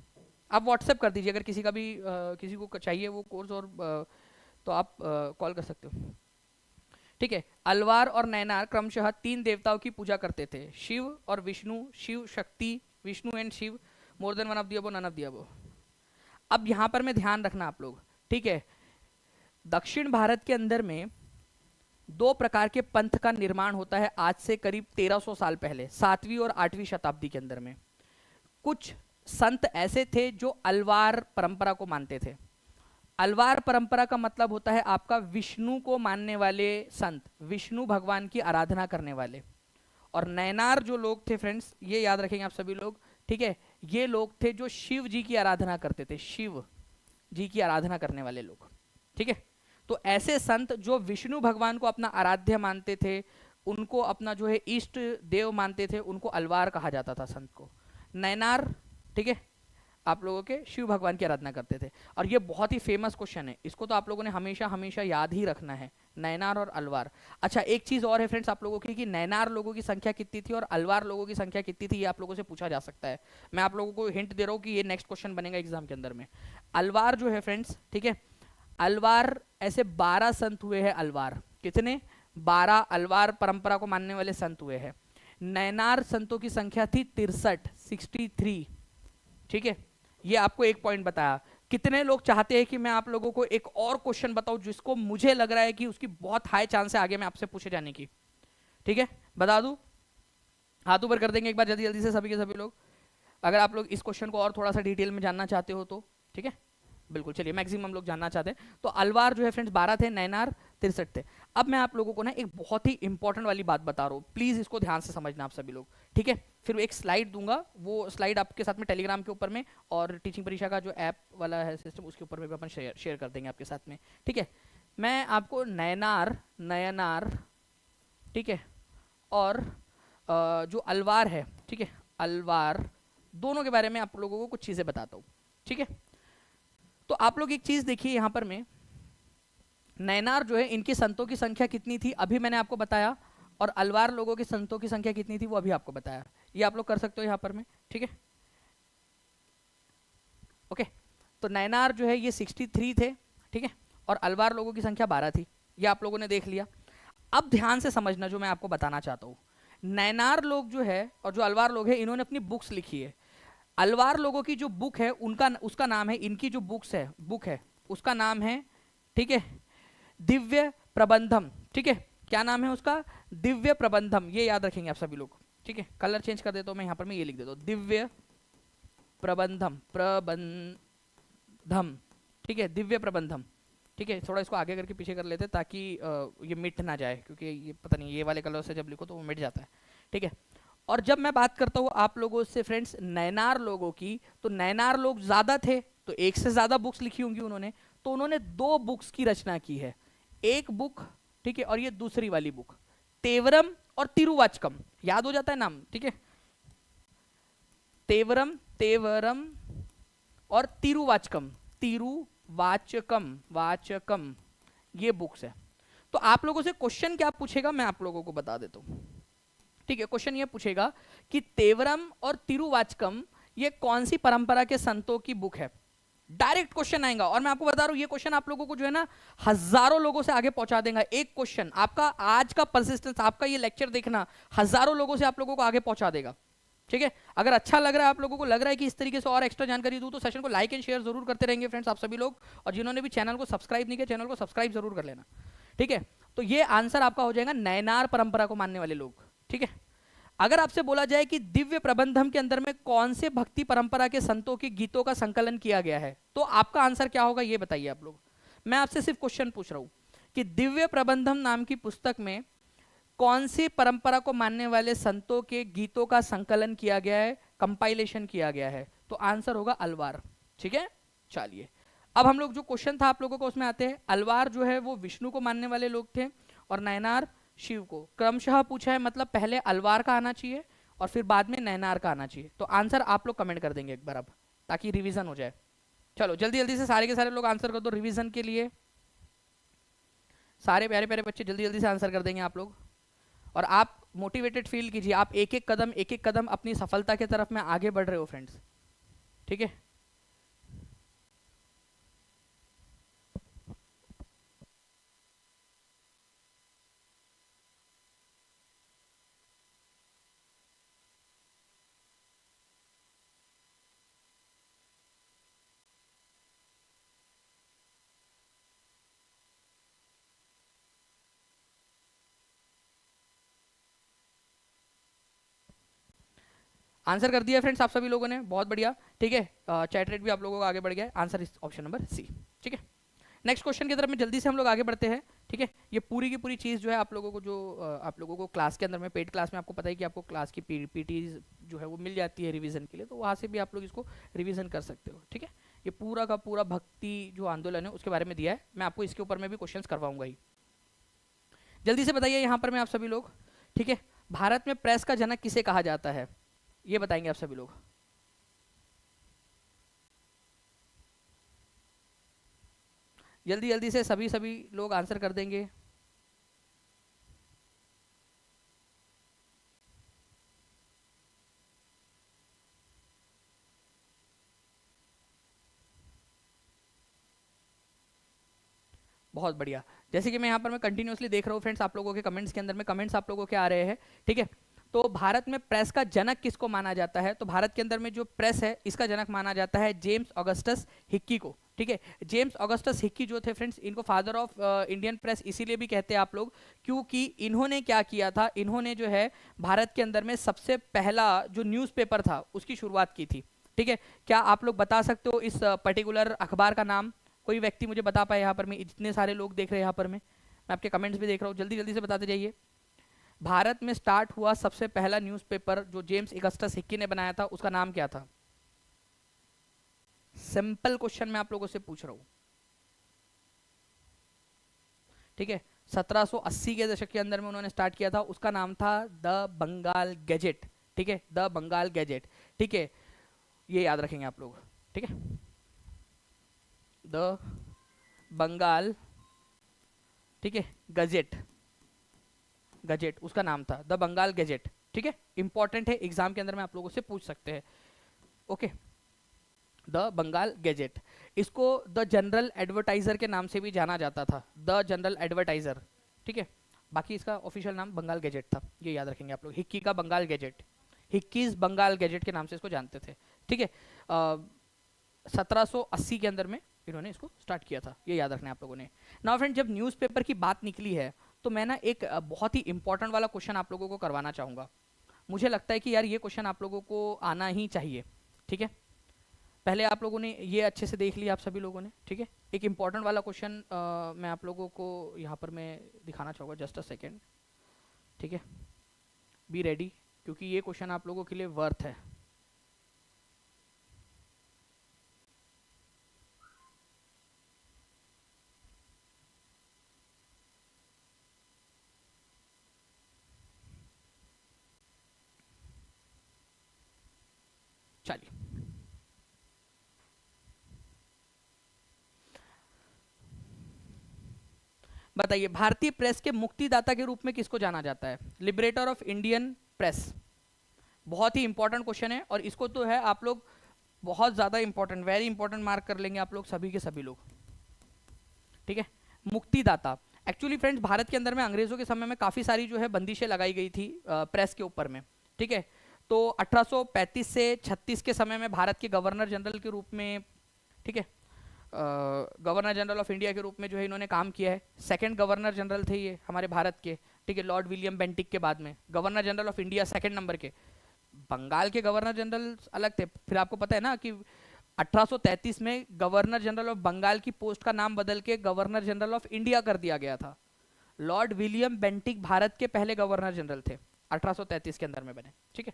आप व्हाट्सएप कर दीजिए अगर किसी का भी किसी को चाहिए वो कोर्स, और तो आप कॉल कर सकते हो, ठीक है। अलवार और नैनार क्रमशः 3 देवताओं की पूजा करते थे, शिव और Vishnu, Shiva Shakti, Vishnu and Shiva, more than one of the above, none of the above. अब यहां पर में ध्यान रखना आप लोग, ठीक है। दक्षिण भारत के अंदर में 2 प्रकार के पंथ का निर्माण होता है आज से करीब 1300 साल पहले, 7वीं और 8वीं शताब्दी के अंदर में। कुछ संत ऐसे थे जो अलवार परंपरा को मानते थे। अलवार परंपरा का मतलब होता है आपका विष्णु को मानने वाले संत, विष्णु भगवान की आराधना करने वाले। और नैनार जो लोग थे फ्रेंड्स, ये याद रखेंगे आप सभी लोग, ठीक है, ये लोग थे जो शिव जी की आराधना करते थे, शिव जी की आराधना करने वाले लोग, ठीक है। तो ऐसे संत जो विष्णु भगवान को अपना आराध्य मानते थे, उनको अपना जो है इष्ट देव मानते थे, उनको अलवार कहा जाता था संत को। नैनार, ठीक है, आप लोगों के शिव भगवान की आराधना करते थे। और ये बहुत ही फेमस क्वेश्चन है, इसको तो आप लोगों ने हमेशा हमेशा याद ही रखना है, नैनार और अलवार। अच्छा एक चीज और है फ्रेंड्स आप लोगों की, कि नैनार लोगों की संख्या कितनी थी और अलवार लोगों की संख्या कितनी थी, ये आप लोगों से पूछा जा सकता है। मैं आप लोगों को हिंट दे रहा हूँ कि ये नेक्स्ट क्वेश्चन बनेगा एग्जाम के अंदर में। अलवार जो है फ्रेंड्स, ठीक है, अलवार ऐसे 12 संत हुए हैं। अलवार कितने, 12 अलवार परंपरा को मानने वाले संत हुए हैं। नैनार संतों की संख्या थी 63, ठीक है। ये आपको एक पॉइंट बताया। कितने लोग चाहते हैं कि मैं आप लोगों को एक और क्वेश्चन बताऊं जिसको मुझे लग रहा है कि उसकी बहुत हाई चांस है आगे में आपसे पूछे जाने की, ठीक है, बता दूं, हाथ ऊपर कर देंगे एक बार जल्दी जल्दी से सभी के सभी लोग, अगर आप लोग इस क्वेश्चन को और थोड़ा सा डिटेल में जानना चाहते हो तो, ठीक है, बिल्कुल। चलिए मैक्सिमम लोग जानना चाहते हैं। तो अलवार जो है फ्रेंड्स 12 थे, नैनार 63 थे। अब मैं आप लोगों को ना एक बहुत ही इंपॉर्टेंट वाली बात बता रहा हूँ, प्लीज इसको ध्यान से समझना आप सभी लोग, ठीक है। फिर एक स्लाइड दूंगा, वो स्लाइड आपके साथ में टेलीग्राम के ऊपर में, और टीचिंग परीक्षा का जो ऐप वाला है सिस्टम उसके ऊपर में भी अपन शेयर कर देंगे आपके साथ में, ठीक है। मैं आपको नैनार, नयनार, ठीक है, और जो अलवार है, ठीक है, अलवार, दोनों के बारे में आप लोगों को कुछ चीजें बताता हूँ, ठीक है। तो आप लोग एक चीज देखिए यहां पर में, नैनार जो है इनकी संतों की संख्या कितनी थी अभी मैंने आपको बताया, और अलवार लोगों की संतों की संख्या कितनी थी वो अभी आपको बताया। ये आप लोग कर सकते हो यहां पर में, ठीक है, ओके। तो नैनार जो है ये 63 थे, ठीक है, और अलवार लोगों की संख्या 12 थी, ये आप लोगों ने देख लिया। अब ध्यान से समझना जो मैं आपको बताना चाहता हूं, नैनार लोग जो है और जो अलवार लोग हैं इन्होंने अपनी बुक्स लिखी है। अलवार लोगों की जो बुक है उनका उसका नाम है, इनकी जो बुक है उसका नाम है, ठीक है, दिव्य प्रबंधम, ठीक है, क्या नाम है उसका, दिव्य प्रबंधम। ये याद रखेंगे आप सभी लोग, ठीक है। कलर चेंज कर देता हूं मैं यहाँ पर, मैं ये लिख देता हूँ दिव्य प्रबंधम, प्रबंधम, ठीक है, दिव्य प्रबंधम, ठीक है। थोड़ा इसको आगे करके पीछे कर लेते ताकि ये मिट ना जाए, क्योंकि ये पता नहीं ये वाले कलर से जब लिखो तो वो मिट जाता है, ठीक है। और जब मैं बात करता हूँ आप लोगों से फ्रेंड्स नैनार लोगों की, तो नैनार लोग ज्यादा थे तो एक से ज्यादा बुक्स लिखी होंगी उन्होंने, तो उन्होंने 2 बुक्स की रचना की है। एक बुक, ठीक है, और ये दूसरी वाली बुक, तेवरम और तिरुवाचकम, याद हो जाता है नाम, ठीक है, तेवरम, तेवरम और तिरुवाचकम, तिरुवाचकम, वाचकम, ये बुक्स है। तो आप लोगों से क्वेश्चन क्या पूछेगा मैं आप लोगों को बता देता हूं, ठीक है। क्वेश्चन ये पूछेगा कि तेवरम और तिरुवाचकम ये कौन सी परंपरा के संतों की बुक है, डायरेक्ट क्वेश्चन आएगा, और मैं आपको बता रहा हूं ये क्वेश्चन आप लोगों को जो है ना हजारों लोगों से आगे पहुंचा देगा। एक क्वेश्चन आपका आज का परसिस्टेंस, आपका ये लेक्चर देखना हजारों लोगों से आप लोगों को आगे पहुंचा देगा। ठीक है, अगर अच्छा लग रहा है, आप लोगों को लग रहा है कि इस तरीके से और एक्स्ट्रा जानकारी दूं, तो सेशन को लाइक एंड शेयर जरूर करते रहेंगे फ्रेंड्स आप सभी लोग। और जिन्होंने भी चैनल को सब्सक्राइब नहीं किया, चैनल को सब्सक्राइब जरूर कर लेना। ठीक है, तो ये आंसर आपका हो जाएगा नयनार परंपरा को मानने वाले लोग। ठीक है, अगर आपसे बोला जाए कि दिव्य प्रबंधम के अंदर में कौन से भक्ति परंपरा के संतों के गीतों का संकलन किया गया है, तो आपका आंसर क्या होगा ये बताइए आप लोग। मैं आपसे सिर्फ क्वेश्चन पूछ रहा हूं कि दिव्य प्रबंधम नाम की पुस्तक में कौन सी परंपरा को मानने वाले संतों के गीतों का संकलन किया गया है, कंपाइलेशन किया गया है, तो आंसर होगा अलवार। ठीक है, चलिए अब हम लोग जो क्वेश्चन था आप लोगों को उसमें आते हैं। अलवार जो है वो विष्णु को मानने वाले लोग थे और नयनार शिव को। क्रमशः पूछा है, मतलब पहले अलवार का आना चाहिए और फिर बाद में नयनार का आना चाहिए। तो आंसर आप लोग कमेंट कर देंगे एक बार अब, ताकि रिवीजन हो जाए। चलो जल्दी जल्दी से सारे के सारे लोग आंसर कर दो रिवीजन के लिए। सारे प्यारे प्यारे बच्चे जल्दी जल्दी से आंसर कर देंगे आप लोग। और आप मोटिवेटेड फील कीजिए, आप एक एक कदम अपनी सफलता की तरफ में आगे बढ़ रहे हो फ्रेंड्स। ठीक है, आंसर कर दिया फ्रेंड्स आप सभी लोगों ने, बहुत बढ़िया। ठीक है, चैट रेट भी आप लोगों का आगे बढ़ गया है। आंसर इस ऑप्शन नंबर सी। ठीक है, नेक्स्ट क्वेश्चन की तरफ में जल्दी से हम लोग आगे बढ़ते हैं। ठीक है, ये पूरी की पूरी चीज़ जो है आप लोगों को जो आप लोगों को क्लास के अंदर में पेड क्लास में आपको पता है कि आपको क्लास की पीटीज जो है वो मिल जाती है रिवीजन के लिए, तो वहाँ से भी आप लोग इसको रिवीजन कर सकते हो। ठीक है, ये पूरा का पूरा भक्ति जो आंदोलन है उसके बारे में दिया है, मैं आपको इसके ऊपर में भी क्वेश्चन करवाऊंगा ही। जल्दी से बताइए यहाँ पर मैं आप सभी लोग। ठीक है, भारत में प्रेस का जनक किसे कहा जाता है, ये बताएंगे आप सभी लोग। जल्दी जल्दी से सभी सभी लोग आंसर कर देंगे। बहुत बढ़िया, जैसे कि मैं यहाँ पर मैं कंटिन्यूअसली देख रहा हूँ फ्रेंड्स आप लोगों के कमेंट्स के अंदर में कमेंट्स आप लोगों के आ रहे हैं। ठीक है, तो भारत में प्रेस का जनक किसको माना जाता है, तो भारत के अंदर में जो प्रेस है इसका जनक माना जाता है जेम्स ऑगस्टस हिक्की को। ठीक है, जेम्स ऑगस्टस हिक्की जो थे फ्रेंड्स, इनको फादर ऑफ इंडियन प्रेस इसीलिए भी कहते हैं आप लोग, क्योंकि इन्होंने क्या किया था, इन्होंने जो है भारत के अंदर में सबसे पहला जो न्यूज़पेपर था उसकी शुरुआत की थी। ठीक है, क्या आप लोग बता सकते हो इस पर्टिकुलर अखबार का नाम, कोई व्यक्ति मुझे बता पाए यहाँ पर, मैं इतने सारे लोग देख रहे हैं यहाँ पर, मैं आपके कमेंट्स भी देख रहा हूँ, जल्दी जल्दी से बताते जाइए। भारत में स्टार्ट हुआ सबसे पहला न्यूज़पेपर जो जेम्स ऑगस्टस हिक्की ने बनाया था उसका नाम क्या था। सिंपल क्वेश्चन मैं आप लोगों से पूछ रहा हूं। ठीक है, 1780 के दशक के अंदर में उन्होंने स्टार्ट किया था, उसका नाम था द बंगाल गैजेट। ठीक है, द बंगाल गैजेट। ठीक है, ये याद रखेंगे आप लोग। ठीक है, द बंगाल, ठीक है, गजेट, गजेट उसका नाम था, द बंगाल गजेट। ठीक है, इंपॉर्टेंट है, एग्जाम के अंदर में आप लोगों से पूछ सकते हैं। ओके, द बंगाल गैजेट, इसको द जनरल एडवर्टाइजर के नाम से भी जाना जाता था, द जनरल एडवर्टाइजर। ठीक है, बाकी इसका ऑफिशियल नाम बंगाल गैजेट था, ये याद रखेंगे आप लोग। हिक्की का Bengal Gazette, Hicky's Bengal Gazette के नाम से इसको जानते थे। ठीक है, 1780 के अंदर में इन्होंने इसको स्टार्ट किया था, ये याद रखना है आप लोगों ने। नाउ फ्रेंड, जब न्यूज़पेपर की बात निकली है तो मैं ना एक बहुत ही इंपॉर्टेंट वाला क्वेश्चन आप लोगों को करवाना चाहूँगा। मुझे लगता है कि यार ये क्वेश्चन आप लोगों को आना ही चाहिए। ठीक है, पहले आप लोगों ने ये अच्छे से देख लिया आप सभी लोगों ने। ठीक है, एक इंपॉर्टेंट वाला क्वेश्चन मैं आप लोगों को यहाँ पर मैं दिखाना चाहूँगा, जस्ट अ सेकेंड। ठीक है, बी रेडी, क्योंकि ये क्वेश्चन आप लोगों के लिए वर्थ है। चलिए, बताइए भारतीय प्रेस के मुक्तिदाता के रूप में किसको जाना जाता है, लिबरेटर ऑफ इंडियन प्रेस। बहुत ही इंपॉर्टेंट क्वेश्चन है और इसको तो है आप लोग बहुत ज़्यादा इंपॉर्टेंट, वेरी इंपॉर्टेंट, मार्क कर लेंगे आप लोग सभी के सभी लोग, ठीक है। मुक्तिदाता, एक्चुअली फ्रेंड्स भारत के अंदर में अंग्रेजों के समय में काफ़ी सारी जो है बंदिशें लगाई गई थी प्रेस के ऊपर में, ठीक है। तो 1835 से 36 के समय में भारत के गवर्नर जनरल के रूप में, ठीक है, गवर्नर जनरल ऑफ इंडिया के रूप में जो है इन्होंने काम किया है। सेकंड गवर्नर जनरल थे ये हमारे भारत के, ठीक है, लॉर्ड विलियम बेंटिक के बाद में governor general of India second number के। बंगाल के गवर्नर जनरल अलग थे, फिर आपको पता है ना कि 1833 में गवर्नर जनरल ऑफ बंगाल की पोस्ट का नाम बदल के गवर्नर जनरल ऑफ इंडिया कर दिया गया था। लॉर्ड विलियम बेंटिक भारत के पहले गवर्नर जनरल थे, 1833 के अंदर में बने, ठीक है।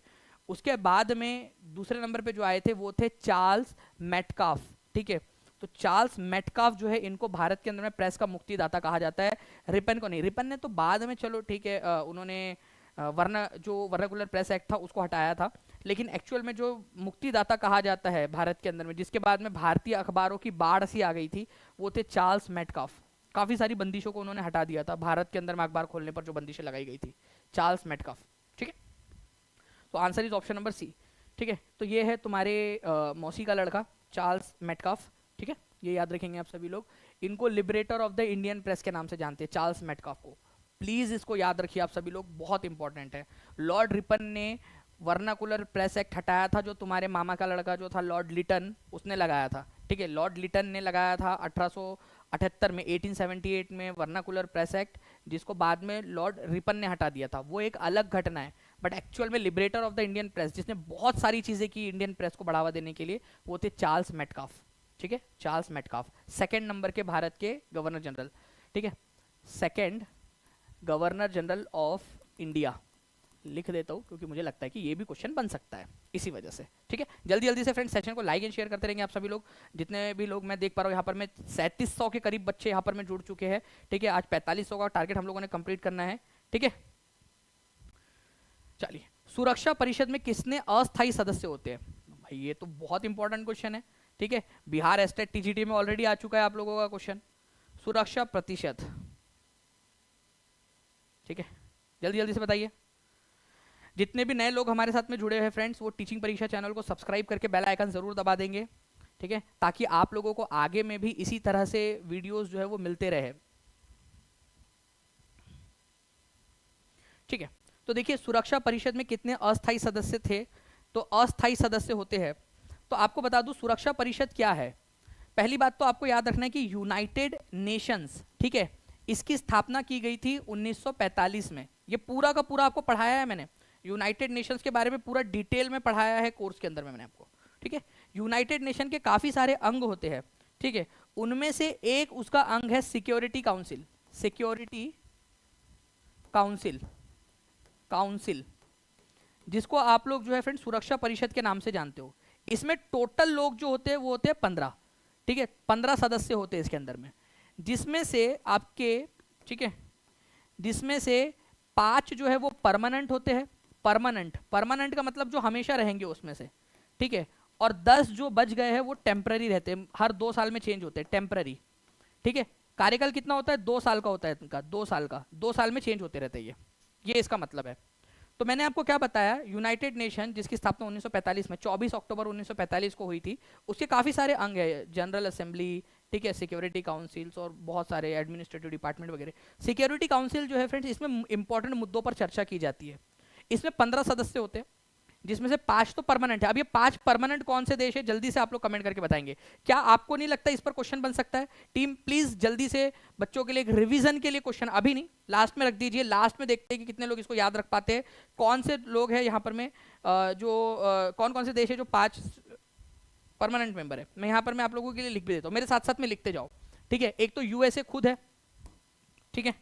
उसके बाद में दूसरे नंबर पे जो आए थे वो थे चार्ल्स मेटकाफ, ठीक है। तो चार्ल्स मेटकाफ जो है इनको भारत के अंदर में प्रेस का मुक्तिदाता कहा जाता है, रिपन को नहीं। रिपन ने तो बाद में चलो ठीक है उन्होंने वर्नाकुलर प्रेस एक्ट था उसको हटाया था, लेकिन एक्चुअल में जो मुक्तिदाता कहा जाता है भारत के अंदर में, जिसके बाद में भारतीय अखबारों की बाढ़ सी आ गई थी, वो थे चार्ल्स मेटकाफ। काफ़ी सारी बंदिशों को उन्होंने हटा दिया था भारत के अंदर में अखबार खोलने पर जो बंदिशें लगाई गई थी, चार्ल्स मेटकाफ, ठीक है। तो answer is option number C, ठीक है। तो ये है तुम्हारे मौसी का लड़का चार्ल्स मेटकाफ, ठीक है, ये याद रखेंगे आप सभी लोग। इनको liberator of the Indian press के नाम से जानते हैं, चार्ल्स मेटकाफ को, प्लीज इसको याद रखिए आप सभी लोग, बहुत इंपॉर्टेंट है। लॉर्ड रिपन ने वर्नाकुलर प्रेस एक्ट हटाया था, जो तुम्हारे मामा का लड़का जो था लॉर्ड लिटन उसने लगाया था, ठीक है। लॉर्ड लिटन ने लगाया था 1878 में, 1878 में वर्नाकुलर प्रेस एक्ट, जिसको बाद में लॉर्ड रिपन ने हटा दिया था। वो एक अलग घटना है, बट एक्चुअल में liberator of the Indian press, जिसने बहुत सारी चीज़ें की इंडियन प्रेस को बढ़ावा देने के लिए, वो थे चार्ल्स मेटकाफ, ठीक है। चार्ल्स मेटकाफ सेकेंड नंबर के भारत के गवर्नर जनरल, ठीक है, second governor general of India लिख देता हूँ क्योंकि मुझे लगता है कि ये भी क्वेश्चन बन सकता है इसी वजह से, ठीक है। जल्दी जल्दी से फ्रेंड्स सेशन को लाइक एंड शेयर करते रहेंगे आप सभी लोग, जितने भी लोग मैं देख पा रहा हूँ यहाँ पर मैं 3700 के करीब बच्चे यहाँ पर में जुड़ चुके हैं, ठीक है। आज 4500 का टारगेट हम लोगों ने कंप्लीट करना है, ठीक है। चलिए, सुरक्षा परिषद में किसने अस्थायी सदस्य होते हैं? भाई ये तो बहुत इंपॉर्टेंट क्वेश्चन है, ठीक है। बिहार एस्टेट टीजीटी में ऑलरेडी आ चुका है आप लोगों का क्वेश्चन, सुरक्षा प्रतिशत, ठीक है। जल्दी जल्दी से बताइए। जितने भी नए लोग हमारे साथ में जुड़े हैं फ्रेंड्स, वो टीचिंग परीक्षा चैनल को सब्सक्राइब करके बेल आइकन जरूर दबा देंगे, ठीक है, ताकि आप लोगों को आगे में भी इसी तरह से वीडियोस जो है वो मिलते रहे, ठीक है। तो देखिए सुरक्षा परिषद में कितने अस्थायी सदस्य थे, तो अस्थायी सदस्य होते हैं। तो आपको बता दूं सुरक्षा परिषद क्या है। पहली बात तो आपको याद रखना है कि यूनाइटेड नेशंस, ठीक है, इसकी स्थापना की गई थी 1945 में। ये पूरा का पूरा आपको पढ़ाया है मैंने, यूनाइटेड नेशंस के बारे में पूरा डिटेल में पढ़ाया है कोर्स के अंदर में मैंने आपको, ठीक है। यूनाइटेड नेशन के काफी सारे अंग होते हैं, ठीक है, उनमें से एक उसका अंग है security council, security council, council जिसको आप लोग जो है फ्रेंड सुरक्षा परिषद के नाम से जानते हो। इसमें टोटल लोग जो होते हैं वो होते हैं 15, ठीक है, 15 सदस्य होते हैं इसके अंदर में, जिसमें से आपके, ठीक है, जिसमें से 5 जो है वो परमानेंट होते हैं, परमानेंट, परमानेंट का मतलब जो हमेशा रहेंगे उसमें से, ठीक है, और 10 जो बच गए हैं वो टेम्पररी रहते हैं, हर 2 साल में चेंज होते हैं, टेम्पररी, ठीक है। कार्यकाल कितना होता है? 2 साल का होता है इनका, 2 साल का, 2 साल में चेंज होते रहते हैं ये इसका मतलब है। तो मैंने आपको क्या बताया, यूनाइटेड नेशन जिसकी स्थापना 1945 में 24 अक्टूबर 1945 को हुई थी, उसके काफ़ी सारे अंग है, जनरल असेंबली, ठीक है, सिक्योरिटी काउंसिल्स और बहुत सारे एडमिनिस्ट्रेटिव डिपार्टमेंट वगैरह। सिक्योरिटी काउंसिल जो है फ्रेंड्स इसमें इंपॉर्टेंट मुद्दों पर चर्चा की जाती है। इसमें 15 सदस्य होते हैं, जिसमें से 5 तो परमानेंट है। अब ये 5 परमानेंट कौन से देश है, जल्दी से आप लोग कमेंट करके बताएंगे। क्या आपको नहीं लगता इस पर क्वेश्चन बन सकता है? टीम प्लीज जल्दी से बच्चों के लिए एक रिवीजन के लिए क्वेश्चन अभी नहीं, लास्ट में रख दीजिए, लास्ट में देखते हैं कि कितने लोग इसको याद रख पाते हैं। कौन से लोग हैं यहाँ पर में जो कौन कौन से देश है जो 5 परमानेंट मेंबर है। मैं यहाँ पर मैं आप लोगों के लिए लिख भी देता हूँ, मेरे साथ साथ में लिखते जाओ, ठीक है। एक तो यूएसए खुद है, ठीक है।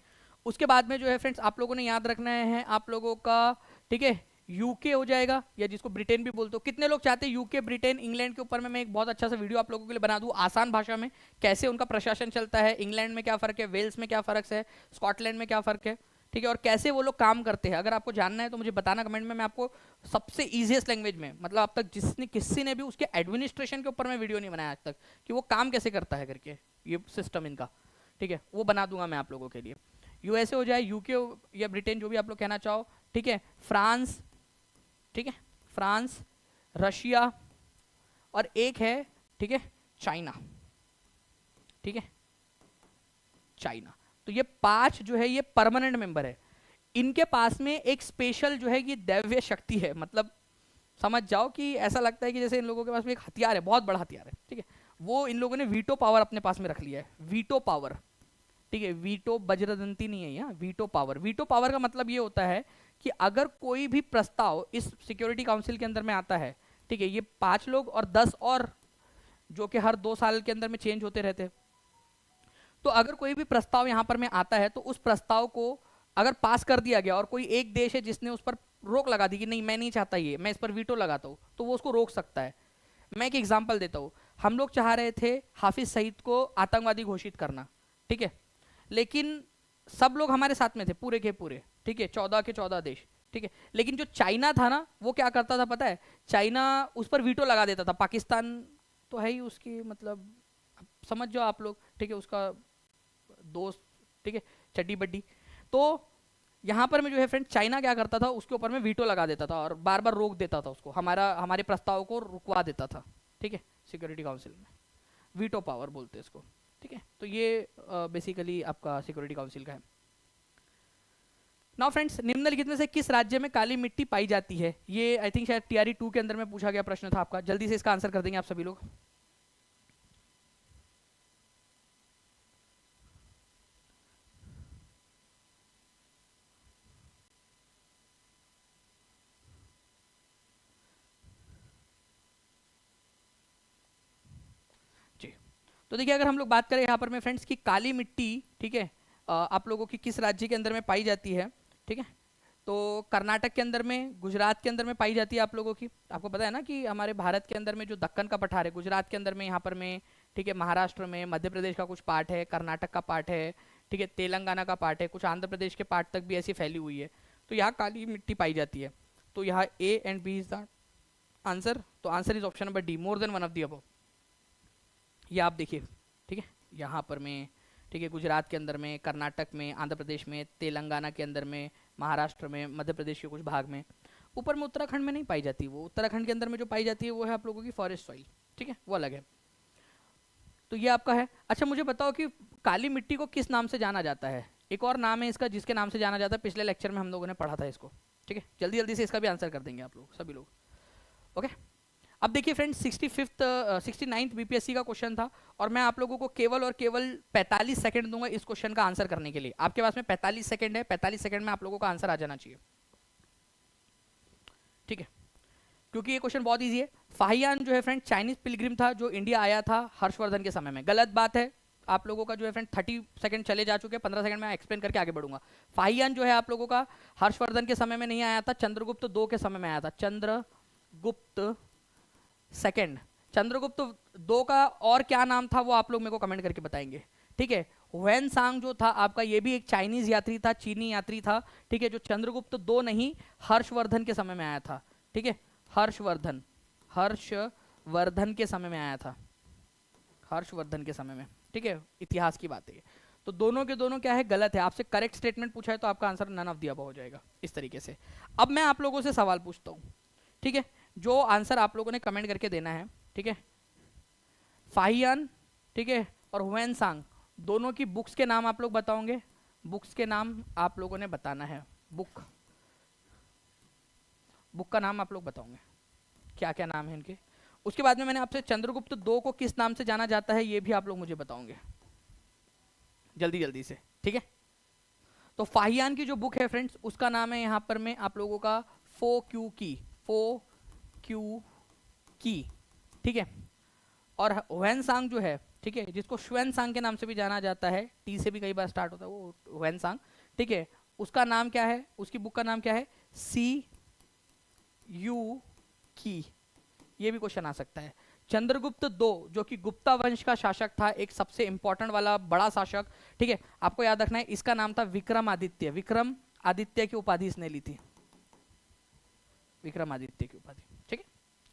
उसके बाद में जो है फ्रेंड्स आप लोगों ने याद रखना है आप लोगों का, ठीक है, यूके हो जाएगा, या जिसको ब्रिटेन भी बोलते हो। कितने लोग चाहते हैं यूके, ब्रिटेन, इंग्लैंड के ऊपर में मैं एक बहुत अच्छा सा वीडियो आप लोगों के लिए बना दूं आसान भाषा में, कैसे उनका प्रशासन चलता है, इंग्लैंड में क्या फर्क है, वेल्स में क्या फर्क है, स्कॉटलैंड में क्या फर्क है, ठीक है, और कैसे वो लोग काम करते हैं। अगर आपको जानना है तो मुझे बताना कमेंट में, मैं आपको सबसे ईजिएस्ट लैंग्वेज में, मतलब अब तक जिसने किसी ने भी उसके एडमिनिस्ट्रेशन के ऊपर में वीडियो नहीं बनाया आज तक कि वो काम कैसे करता है करके, ये सिस्टम इनका, ठीक है, वो बना दूंगा मैं आप लोगों के लिए। यूएसए हो जाए, यूके या ब्रिटेन, जो भी आप लोग कहना चाहो, ठीक है, फ्रांस, ठीक है, फ्रांस, रशिया, और एक है, ठीक है, चाइना, ठीक है, चाइना। तो ये 5 जो है ये परमानेंट मेंबर है। इनके पास में एक स्पेशल जो है ये दैव्य शक्ति है, मतलब समझ जाओ कि ऐसा लगता है कि जैसे इन लोगों के पास में एक हथियार है, बहुत बड़ा हथियार है, ठीक है। वो इन लोगों ने वीटो पावर अपने पास में रख लिया है, वीटो पावर, ठीक है। वीटो वज्रदंती नहीं है यहाँ, वीटो पावर। वीटो पावर का मतलब ये होता है कि अगर कोई भी प्रस्ताव इस सिक्योरिटी काउंसिल के अंदर में आता है, ठीक है, ये 5 लोग और 10 और जो कि हर 2 साल के अंदर में चेंज होते रहते हैं, तो अगर कोई भी प्रस्ताव यहाँ पर में आता है तो उस प्रस्ताव को अगर पास कर दिया गया और कोई एक देश है जिसने उस पर रोक लगा दी कि नहीं मैं नहीं चाहता ये, मैं इस पर वीटो लगाता हूँ, तो वो उसको रोक सकता है। मैं एक एग्जांपल देता हूँ। हम लोग चाह रहे थे हाफिज सईद को आतंकवादी घोषित करना, ठीक है, लेकिन सब लोग हमारे साथ में थे पूरे के पूरे, ठीक है, 14 के 14 देश, ठीक है। लेकिन जो चाइना था ना, वो क्या करता था पता है, चाइना उस पर वीटो लगा देता था। पाकिस्तान तो है ही उसकी, मतलब समझ जाओ आप लोग, ठीक है, उसका दोस्त, ठीक है, चड्डी बड्डी। तो यहाँ पर में जो है फ्रेंड, चाइना क्या करता था, उसके ऊपर में वीटो लगा देता था और बार बार रोक देता था उसको, हमारे प्रस्ताव को रुकवा देता था, ठीक है, सिक्योरिटी काउंसिल में। वीटो पावर बोलते हैं इसको, ठीक है। तो ये बेसिकली आपका सिक्योरिटी काउंसिल का है। नाउ फ्रेंड्स, निम्नलिखित में से किस राज्य में काली मिट्टी पाई जाती है? ये आई थिंक शायद टीआरई 2 के अंदर में पूछा गया प्रश्न था आपका। जल्दी से इसका आंसर कर देंगे आप सभी लोग। जी, तो देखिए अगर हम लोग बात करें यहाँ पर में फ्रेंड्स की काली मिट्टी, ठीक है, आप लोगों की किस राज्य के अंदर में पाई जाती है, ठीक है, तो कर्नाटक के अंदर में, गुजरात के अंदर में पाई जाती है आप लोगों की। आपको पता है ना कि हमारे भारत के अंदर में जो दक्कन का पठार है, गुजरात के अंदर में, यहाँ पर में, ठीक है, महाराष्ट्र में, मध्य प्रदेश का कुछ पार्ट है, कर्नाटक का पार्ट है, ठीक है, तेलंगाना का पार्ट है, कुछ आंध्र प्रदेश के पार्ट तक भी ऐसी फैली हुई है। तो यहाँ काली मिट्टी पाई जाती है। तो यहाँ A and B is the answer. तो answer is option number D, more than one of the above. ये आप देखिए, ठीक है, यहाँ पर में, ठीक है, गुजरात के अंदर में, कर्नाटक में, आंध्र प्रदेश में, तेलंगाना के अंदर में, महाराष्ट्र में, मध्य प्रदेश के कुछ भाग में। ऊपर में उत्तराखंड में नहीं पाई जाती। वो उत्तराखंड के अंदर में जो पाई जाती है वो है आप लोगों की फॉरेस्ट सॉइल, ठीक है, वो अलग है। तो ये आपका है। अच्छा मुझे बताओ कि काली मिट्टी को किस नाम से जाना जाता है? एक और नाम है इसका जिसके नाम से जाना जाता है, पिछले लेक्चर में हम लोगों ने पढ़ा था इसको, ठीक है। जल्दी जल्दी से इसका भी आंसर कर देंगे आप लोग सभी लोग, ओके। अब देखिए फ्रेंड्स, 69th बीपीएससी का क्वेश्चन था और मैं आप लोगों को केवल और केवल 45 सेकंड दूंगा इस क्वेश्चन का आंसर करने के लिए। आपके पास में 45 सेकंड है, 45 सेकंड में आप लोगों का आंसर आ जाना चाहिए, ठीक है, क्योंकि ये क्वेश्चन बहुत इजी है। फाहियान जो है फ्रेंड चाइनीज पिलग्रिम था जो इंडिया आया था हर्षवर्धन के समय में। गलत बात है, आप लोगों का जो है फ्रेंड 30 सेकंड चले जा चुके हैं, 15 सेकंड में एक्सप्लेन करके आगे बढ़ूंगा। फाहियान जो है आप लोगों का हर्षवर्धन के समय में नहीं आया था, चंद्रगुप्त 2 के समय में आया था। चंद्रगुप्त सेकंड, चंद्रगुप्त 2 का और क्या नाम था वो आप लोग मेरे को कमेंट करके बताएंगे, ठीक है। हुएन सांग जो था आपका, ये भी एक चाइनीज यात्री था, चीनी यात्री था, ठीक है, जो चंद्रगुप्त 2 नहीं हर्षवर्धन के समय में आया था, ठीक है। हर्षवर्धन के समय में आया था, हर्षवर्धन के समय में, ठीक है, इतिहास की बात है। तो दोनों के दोनों क्या है, गलत है। आपसे करेक्ट स्टेटमेंट पूछा है तो आपका answer none of the above हो जाएगा, इस तरीके से। अब मैं आप लोगों से सवाल पूछता हूँ, ठीक है, जो आंसर आप लोगों ने कमेंट करके देना है, ठीक है। फाहियान, ठीक है, और हुएन सांग दोनों की बुक्स के नाम आप लोग बताओगे। बुक्स के नाम आप लोगों ने बताना है। बुक का नाम आप लोग बताओगे, क्या क्या नाम है इनके। उसके बाद में मैंने आपसे चंद्रगुप्त 2 को किस नाम से जाना जाता है ये भी आप लोग मुझे बताओगे जल्दी जल्दी से, ठीक है। तो फाहियान की जो बुक है फ्रेंड्स उसका नाम है यहाँ पर में आप लोगों का फो क्यू की, ठीक है। और हुएन सांग जो है, ठीक है, जिसको शुएन सांग के नाम से भी जाना जाता है, टी से भी कई बार स्टार्ट होता है वो हुएन सांग, ठीक है, उसका नाम क्या है, उसकी बुक का नाम क्या है, सी यू की। ये भी क्वेश्चन आ सकता है। चंद्रगुप्त 2 जो कि गुप्ता वंश का शासक था, एक सबसे इंपॉर्टेंट वाला बड़ा शासक, ठीक है, आपको याद रखना है इसका नाम था विक्रमादित्य। विक्रमादित्य की उपाधि इसने ली थी, विक्रमादित्य की उपाधि, ठीक है,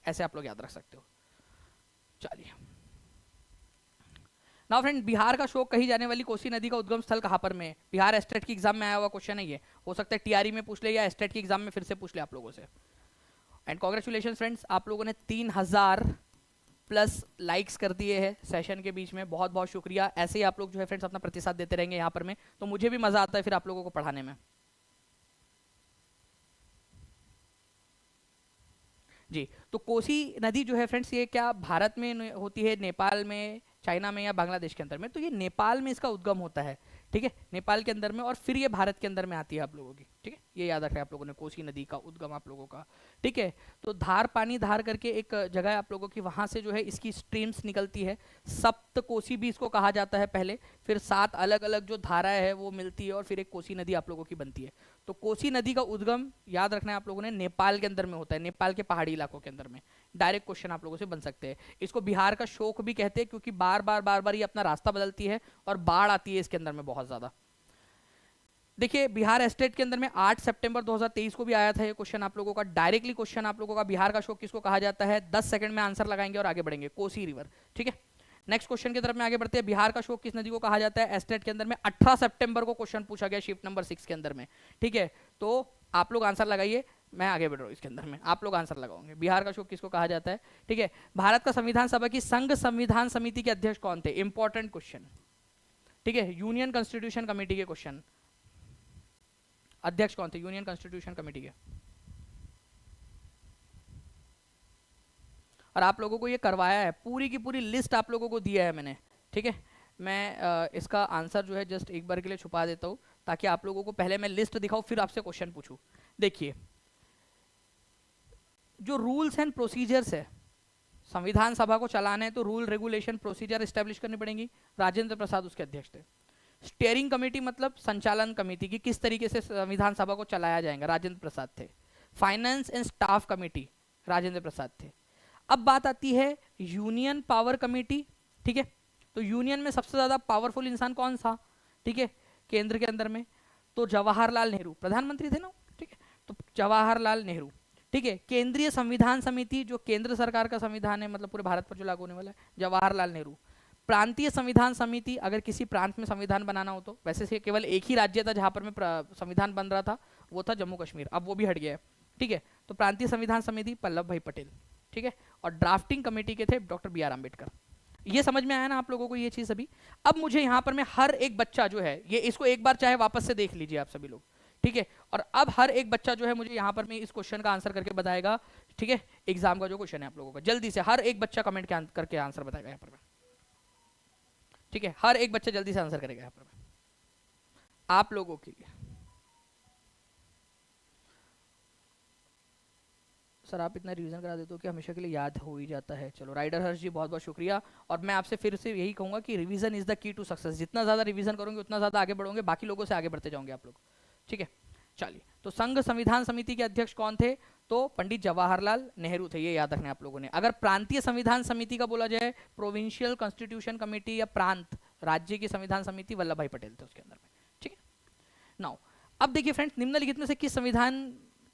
ऐसे आप लोग याद रख सकते हो। चलिए नाउ फ्रेंड, बिहार का शोक कही जाने वाली कोसी नदी का उद्गम स्थल कहां पर में है? बिहार एस्टेट की एग्जाम में आया हुआ क्वेश्चन है ये, हो सकता है टीआरई में पूछ ले या एस्टेट की एग्जाम में फिर से पूछ ले आप लोगों से। एंड कॉन्ग्रेचुलेशन फ्रेंड्स, आप लोगों ने 3000 प्लस लाइक्स कर दिए हैं सेशन के बीच में, बहुत बहुत शुक्रिया। ऐसे ही आप लोग जो है फ्रेंड्स अपना प्रतिसाद देते रहेंगे यहाँ पर में, तो मुझे भी मजा आता है फिर आप लोगों को पढ़ाने में। जी, तो कोसी नदी जो है फ्रेंड्स ये क्या भारत में होती है, नेपाल में, चाइना में या बांग्लादेश के अंदर में? तो ये नेपाल में इसका उद्गम होता है, ठीक है, नेपाल के अंदर में, और फिर ये भारत के अंदर में आती है आप लोगों की, ठीक है, ये याद रखें आप लोगों ने, कोसी नदी का उद्गम आप लोगों का, ठीक है। तो धार पानी धार करके एक जगह है आप लोगों की, वहां से जो है इसकी स्ट्रीम्स निकलती है, सप्त कोसी भी इसको कहा जाता है पहले, फिर 7 अलग अलग जो धाराएं है वो मिलती है और फिर एक कोसी नदी आप लोगों की बनती है। तो कोसी नदी का उद्गम याद रखना है आप लोगों ने, नेपाल के अंदर में होता है, नेपाल के पहाड़ी इलाकों के अंदर में। डायरेक्ट क्वेश्चन आप लोगों से बन सकते हैं। इसको बिहार का शोक भी कहते हैं क्योंकि बार बार ये अपना रास्ता बदलती है और बाढ़ आती है इसके अंदर में बहुत ज्यादा। देखिए बिहार स्टेट के अंदर में 8 सितंबर 2023 को भी आया था ये क्वेश्चन आप लोगों का, डायरेक्टली क्वेश्चन आप लोगों का, बिहार का शोक किसको कहा जाता है? 10 सेकंड में आंसर लगाएंगे और आगे बढ़ेंगे, कोसी रिवर, ठीक है। नेक्स्ट क्वेश्चन की तरफ में आगे बढ़ते हैं। बिहार का शोक किस नदी को कहा जाता है? एस्टेट के अंदर में 18 सितंबर को क्वेश्चन पूछा गया शिफ्ट नंबर 6 के अंदर में, ठीक है। तो आप लोग आंसर लगाइए, मैं आगे बढ़ रहा हूँ इसके अंदर में, आप लोग आंसर लगाओगे। बिहार का शोक किसको कहा जाता है, ठीक है। भारत का संविधान सभा की संघ संविधान समिति के अध्यक्ष कौन थे? इंपॉर्टेंट क्वेश्चन, ठीक है। यूनियन कॉन्स्टिट्यूशन कमेटी के क्वेश्चन, अध्यक्ष कौन थे यूनियन कॉन्स्टिट्यूशन कमेटी के? और आप लोगों को ये करवाया है, पूरी की पूरी लिस्ट आप लोगों को दिया है मैंने, ठीक है। मैं इसका आंसर जो है जस्ट एक बार के लिए छुपा देता हूँ ताकि आप लोगों को पहले मैं लिस्ट दिखाऊं फिर आपसे क्वेश्चन पूछूं। देखिए जो रूल्स एंड प्रोसीजर्स है, संविधान सभा को चलाना है तो रूल रेगुलेशन प्रोसीजर एस्टेब्लिश करनी पड़ेंगी, राजेंद्र प्रसाद उसके अध्यक्ष थे। स्टीयरिंग कमेटी मतलब संचालन कमेटी की किस तरीके से संविधान सभा को चलाया जाएगा, राजेंद्र प्रसाद थे। Finance and staff committee Rajendra Prasad थे। अब बात आती है यूनियन पावर कमेटी, ठीक है। तो यूनियन में सबसे ज्यादा पावरफुल इंसान कौन था, ठीक है, केंद्र के अंदर में? तो जवाहरलाल नेहरू, प्रधानमंत्री थे ना, ठीक है, तो जवाहरलाल नेहरू, ठीक है। केंद्रीय संविधान समिति जो केंद्र सरकार का संविधान है, मतलब पूरे भारत पर जो लागू होने वाला है, जवाहरलाल नेहरू। प्रांतीय संविधान समिति, अगर किसी प्रांत में संविधान बनाना हो तो, वैसे से केवल एक ही राज्य था जहां पर में संविधान बन रहा था, वो था जम्मू कश्मीर, अब वो भी हट गया है, ठीक है। तो प्रांतीय संविधान समिति वल्लभ भाई पटेल, ठीक है। और ड्राफ्टिंग कमेटी के थे डॉक्टर बी आर अम्बेडकर। ये समझ में आया ना आप लोगों को ये चीज अभी? अब मुझे यहाँ पर मैं हर एक बच्चा जो है, ये इसको एक बार चाहे वापस से देख लीजिए आप सभी लोग, ठीक है। और अब हर एक बच्चा जो है मुझे यहाँ पर मैं इस क्वेश्चन का आंसर करके बताएगा, ठीक है। एग्जाम का जो क्वेश्चन है आप लोगों का, जल्दी से हर एक बच्चा कमेंट करके आंसर बताएगा यहाँ पर, ठीक है। हर एक बच्चा जल्दी से आंसर करेगा यहाँ पर आप लोगों के लिए। सर आप इतना रिवीजन करा देते हो कि हमेशा के लिए याद हो ही जाता है। चलो राइडर हर्ष जी बहुत बहुत शुक्रिया। और मैं आपसे फिर से यही कहूंगा कि revision is the key to success. जितना ज़्यादा रिवीजन करोगे उतना ज़्यादा आगे बढ़ोगे, बाकी लोगों से आगे बढ़ते जाओगे आप लोग, ठीक है। चलिए, तो संघ संविधान समिति के अध्यक्ष कौन थे? तो पंडित जवाहरलाल नेहरू थे, ये याद रखना आप लोगों ने। अगर प्रांतीय संविधान समिति का बोला जाए, प्रोविंशियल कॉन्स्टिट्यूशन कमेटी या प्रांत राज्य की संविधान समिति, वल्लभ भाई पटेल थे उसके अंदर में, ठीक है। नाउ अब देखिए फ्रेंड्स, निम्नलिखित में से किस संविधान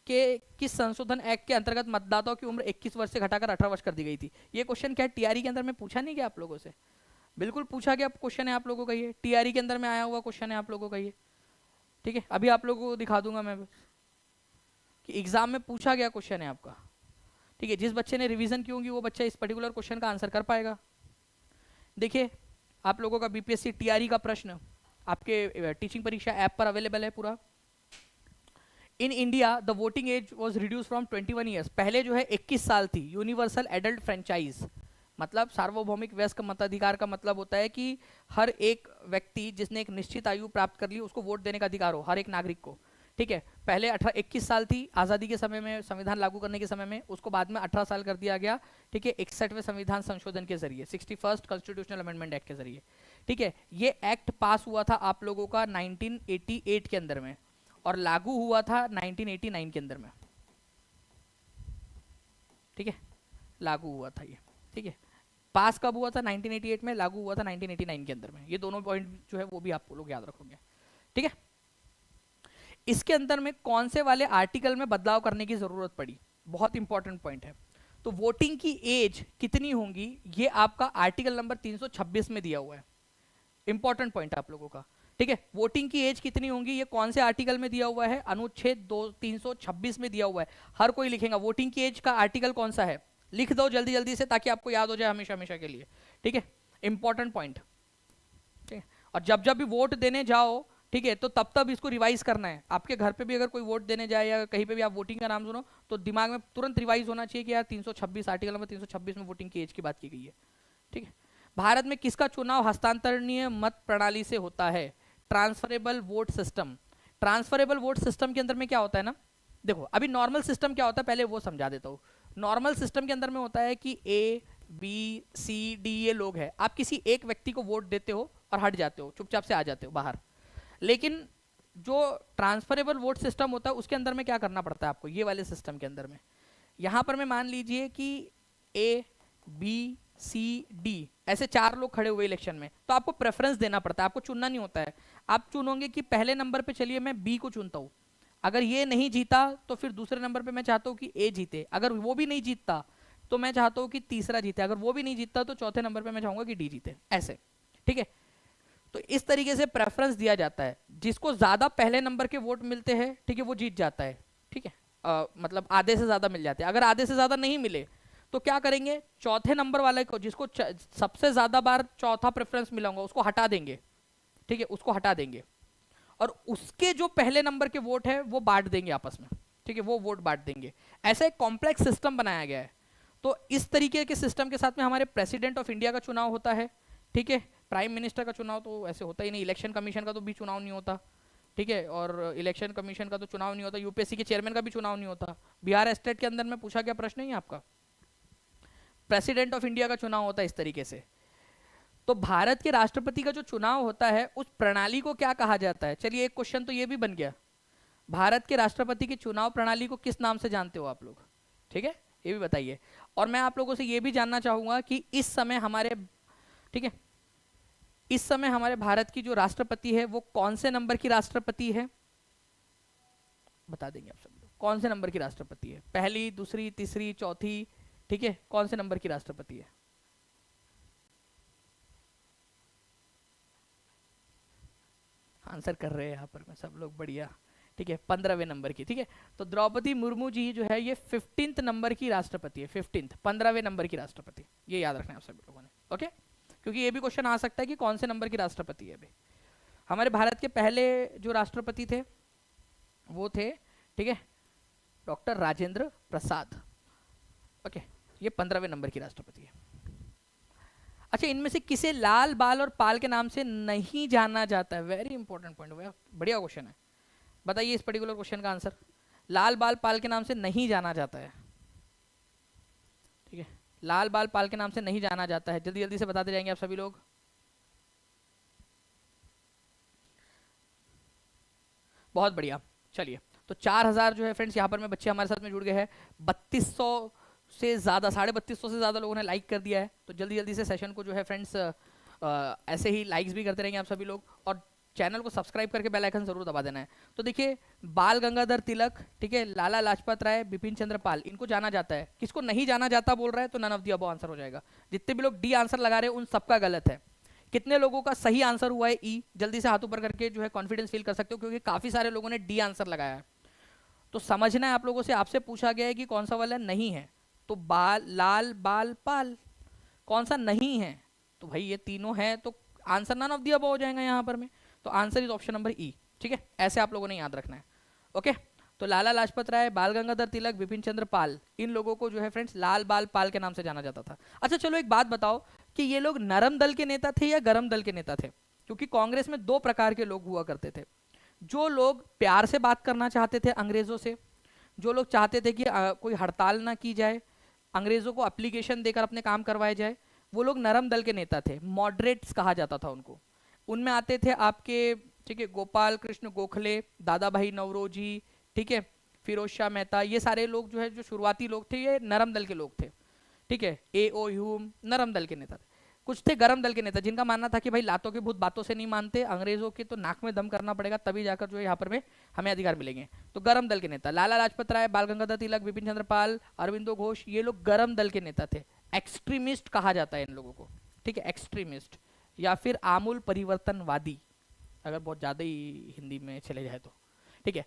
के किस संशोधन एक्ट के अंतर्गत मतदाताओं की उम्र 21 वर्ष से घटाकर 18 वर्ष कर दी गई थी? ये क्वेश्चन क्या टीआरई के अंदर में पूछा नहीं गया आप लोगों से? बिल्कुल पूछा गया क्वेश्चन है आप लोगों का, ये टीआरई के अंदर में आया हुआ क्वेश्चन है आप लोगों का ये, ठीक है। अभी आप लोगों को दिखा दूंगा मैं कि एग्जाम में पूछा गया क्वेश्चन है आपका, ठीक है। जिस बच्चे ने रिवीजन की होगी वो बच्चा इस पर्टिकुलर क्वेश्चन का आंसर कर पाएगा। देखिए आप लोगों का बीपीएससी टीआरई का प्रश्न आपके टीचिंग परीक्षा ऐप पर अवेलेबल है पूरा। In India the voting age was reduce from 21 years. पहले जो है 21 साल थी। यूनिवर्सल एडल्ट फ्रेंचाइज मतलब सार्वभौमिक वयस्क मताधिकार का मतलब होता है कि हर एक व्यक्ति जिसने एक निश्चित आयु प्राप्त कर ली उसको वोट देने का अधिकार हो, हर एक नागरिक को, ठीक है। पहले 21 साल थी आज़ादी के समय में, संविधान लागू करने के समय में, उसको बाद में 18 साल कर दिया गया, ठीक है, 61वें संविधान संशोधन के जरिए, 61st कॉन्स्टिट्यूशनल अमेंडमेंट एक्ट के जरिए, ठीक है। ये एक्ट पास हुआ था आप लोगों का 1988 के अंदर में और लागू हुआ था 1989 के अंदर में, ठीक है, लागू हुआ था ये, ठीक है। पास कब हुआ था? 1988 में, लागू हुआ था 1989 के अंदर में। ये दोनों पॉइंट जो है वो भी आप लोग याद रखोगे, ठीक है। इसके अंदर में कौन से वाले आर्टिकल में बदलाव करने की जरूरत पड़ी? बहुत इंपॉर्टेंट पॉइंट है। तो वोटिंग की एज कितनी होंगी ये आपका आर्टिकल नंबर 326 में दिया हुआ है। इंपॉर्टेंट पॉइंट आप लोगों का, ठीक है। वोटिंग की एज कितनी होंगी ये कौन से आर्टिकल में दिया हुआ है? अनुच्छेद 326 में दिया हुआ है। हर कोई लिखेगा वोटिंग की एज का आर्टिकल कौन सा है, लिख दो जल्दी जल्दी से ताकि आपको याद हो जाए हमेशा हमेशा के लिए, ठीक है, इंपॉर्टेंट पॉइंट, ठीक है। और जब जब भी वोट देने जाओ, ठीक है, तो तब तब इसको रिवाइज करना है। आपके घर पे भी अगर कोई वोट देने जाए या कहीं पे भी आप वोटिंग का नाम सुनो तो दिमाग में तुरंत रिवाइज होना चाहिए कि यार 326 आर्टिकल नंबर 326 में वोटिंग की एज की बात की गई है, ठीक है। भारत में किसका चुनाव हस्तांतरणीय मत प्रणाली से होता है? Transferable vote system. Transferable vote system के अंदर में क्या होता है ना, देखो अभी नॉर्मल सिस्टम क्या होता है पहले वो समझा देता हूँ। नॉर्मल सिस्टम के अंदर में होता है कि ए बी सी डी ये लोग हैं, आप किसी एक व्यक्ति को वोट देते हो और हट जाते हो, चुपचाप से आ जाते हो बाहर। लेकिन जो ट्रांसफरेबल वोट सिस्टम होता है उसके अंदर में क्या करना पड़ता है आपको, ये वाले सिस्टम के अंदर में यहां पर में मान लीजिए कि ए बी सी डी ऐसे 4 लोग खड़े हुए इलेक्शन में, तो आपको प्रेफरेंस देना पड़ता है, आपको चुनना नहीं होता है। आप चुनोगे कि पहले नंबर पे चलिए मैं बी को चुनता हूं, अगर ये नहीं जीता तो फिर दूसरे नंबर पे मैं चाहता हूँ कि ए जीते, अगर वो भी नहीं जीतता तो मैं चाहता हूँ कि तीसरा जीते, अगर वो भी नहीं जीतता तो चौथे नंबर पे मैं चाहूंगा कि डी जीते, ऐसे, ठीक है। तो इस तरीके से प्रेफरेंस दिया जाता है, जिसको ज्यादा पहले नंबर के वोट मिलते हैं, ठीक है, वो जीत जाता है, ठीक है। मतलब आधे से ज्यादा मिल जाते हैं। अगर आधे से ज्यादा नहीं मिले तो क्या करेंगे, चौथे नंबर वाले को जिसको सबसे ज्यादा बार चौथा प्रेफरेंस मिला होगा उसको हटा देंगे, ठीक है, उसको हटा देंगे और उसके जो पहले नंबर के वोट है वो बांट देंगे आपस में, ठीक है, वो वोट बांट देंगे। ऐसा एक कॉम्प्लेक्स सिस्टम बनाया गया है। तो इस तरीके के सिस्टम के साथ में हमारे प्रेसिडेंट ऑफ इंडिया का चुनाव होता है, ठीक है। प्राइम मिनिस्टर का चुनाव तो ऐसे होता ही नहीं, इलेक्शन कमीशन का तो भी चुनाव नहीं होता, ठीक है, और इलेक्शन कमीशन का तो चुनाव नहीं होता, यूपीएससी के चेयरमैन का भी चुनाव नहीं होता। बिहार स्टेट के अंदर में पूछा गया प्रश्न ही आपका, प्रेसिडेंट ऑफ इंडिया का चुनाव होता है इस तरीके से। तो भारत के राष्ट्रपति का जो चुनाव होता है उस प्रणाली को क्या कहा जाता है? चलिए एक क्वेश्चन तो ये भी बन गया, भारत के राष्ट्रपति की चुनाव प्रणाली को किस नाम से जानते हो आप लोग, ठीक है, ये भी बताइए। और मैं आप लोगों से ये भी जानना चाहूंगा कि इस समय हमारे, ठीक है, इस समय हमारे भारत की जो राष्ट्रपति है वो कौन से नंबर की राष्ट्रपति है? बता देंगे आप सब लोग कौन से नंबर की राष्ट्रपति है, पहली, दूसरी, तीसरी, चौथी, ठीक है, कौन से नंबर की राष्ट्रपति है? आंसर कर रहे हैं यहाँ पर में सब लोग, बढ़िया, ठीक है, 15वें नंबर की, ठीक है। तो द्रौपदी मुर्मू जी जो है ये 15th नंबर की राष्ट्रपति है, 15th 15वें नंबर की राष्ट्रपति, ये याद रखना है आप सभी लोगों ने, ओके। क्योंकि ये भी क्वेश्चन आ सकता है कि कौन से नंबर की राष्ट्रपति है अभी। हमारे भारत के पहले जो राष्ट्रपति थे वो थे, ठीक है, डॉक्टर राजेंद्र प्रसाद, ओके, ये 15वें नंबर की राष्ट्रपति है। अच्छा, इनमें से किसे लाल बाल और पाल के नाम से नहीं जाना जाता है? वेरी इंपॉर्टेंट पॉइंट, बढ़िया क्वेश्चन है, बताइए इस पर्टिकुलर क्वेश्चन का आंसर। लाल बाल पाल के नाम से नहीं जाना जाता है, ठीक है, लाल बाल पाल के नाम से नहीं जाना जाता है, जल्दी जल्दी से बताते जाएंगे आप सभी लोग। बहुत बढ़िया, चलिए। तो 4000 जो है फ्रेंड्स यहाँ पर में बच्चे हमारे साथ में जुड़ गए हैं, 3200 से ज़्यादा, 3250 से ज़्यादा लोगों ने लाइक कर दिया है। तो जल्दी जल्दी से सेशन को जो है फ्रेंड्स ऐसे ही लाइक्स भी करते रहेंगे आप सभी लोग, और चैनल को सब्सक्राइब करके बेल आइकन जरूर दबा देना है। तो देखिए, बाल गंगाधर तिलक, ठीक है, लाला लाजपत राय, बिपिन चंद्र पाल, इनको जाना जाता है। किसको नहीं जाना जाता बोल रहा है तो none of the above answer हो जाएगा। जितने भी लोग डी आंसर लगा रहे हैं उन सबका गलत है। कितने लोगों का सही आंसर हुआ है ई? जल्दी से हाथ ऊपर करके जो है कॉन्फिडेंस फील कर सकते हो, क्योंकि काफी सारे लोगों ने डी आंसर लगाया है। तो समझना है आप लोगों से, आपसे पूछा गया है कि कौन सा वाला नहीं है, तो बाल, लाल बाल पाल, कौन सा नहीं है? तो भाई ये तीनों है, तो answer none of the above हो जाएगा यहाँ पर में। तो answer is option number E, ठीक है, ऐसे आप लोगों ने याद रखना है, ओके। तो लाला लाजपत राय, बाल गंगाधर तिलक, बिपिन चंद्र पाल, इन लोगों को जो है फ्रेंड्स लाल बाल पाल के नाम से जाना जाता था। अच्छा चलो एक बात बताओ कि ये लोग नरम दल के नेता थे या गरम दल के नेता थे? क्योंकि कांग्रेस में 2 प्रकार के लोग हुआ करते थे। जो लोग प्यार से बात करना चाहते थे अंग्रेजों से, जो लोग चाहते थे कि कोई हड़ताल ना की जाए, अंग्रेजों को एप्लीकेशन देकर अपने काम करवाए जाए, वो लोग नरम दल के नेता थे, मॉडरेट्स कहा जाता था उनको। उनमें आते थे आपके, ठीक है, गोपाल कृष्ण गोखले, दादा भाई नौरोजी, ठीक है, फिरोज शाह मेहता, ये सारे लोग जो है जो शुरुआती लोग थे ये नरम दल के लोग थे, ठीक है। ए.ओ. ह्यूम नरम दल के नेता थे। कुछ थे गरम दल के नेता जिनका मानना था कि भाई लातों के भूत बातों से नहीं मानते, अंग्रेजों के तो नाक में दम करना पड़ेगा तभी जाकर जो है यहाँ पर में हमें अधिकार मिलेंगे। तो गरम दल के नेता लाला लाजपत राय, बाल गंगाधर तिलक, बिपिन चंद्र पाल, अरविंदो घोष, ये लोग गरम दल के नेता थे। एक्सट्रीमिस्ट कहा जाता है इन लोगों को, ठीक है, एक्सट्रीमिस्ट या फिर आमूल परिवर्तनवादी, अगर बहुत ज्यादा ही हिंदी में चले जाए तो, ठीक है।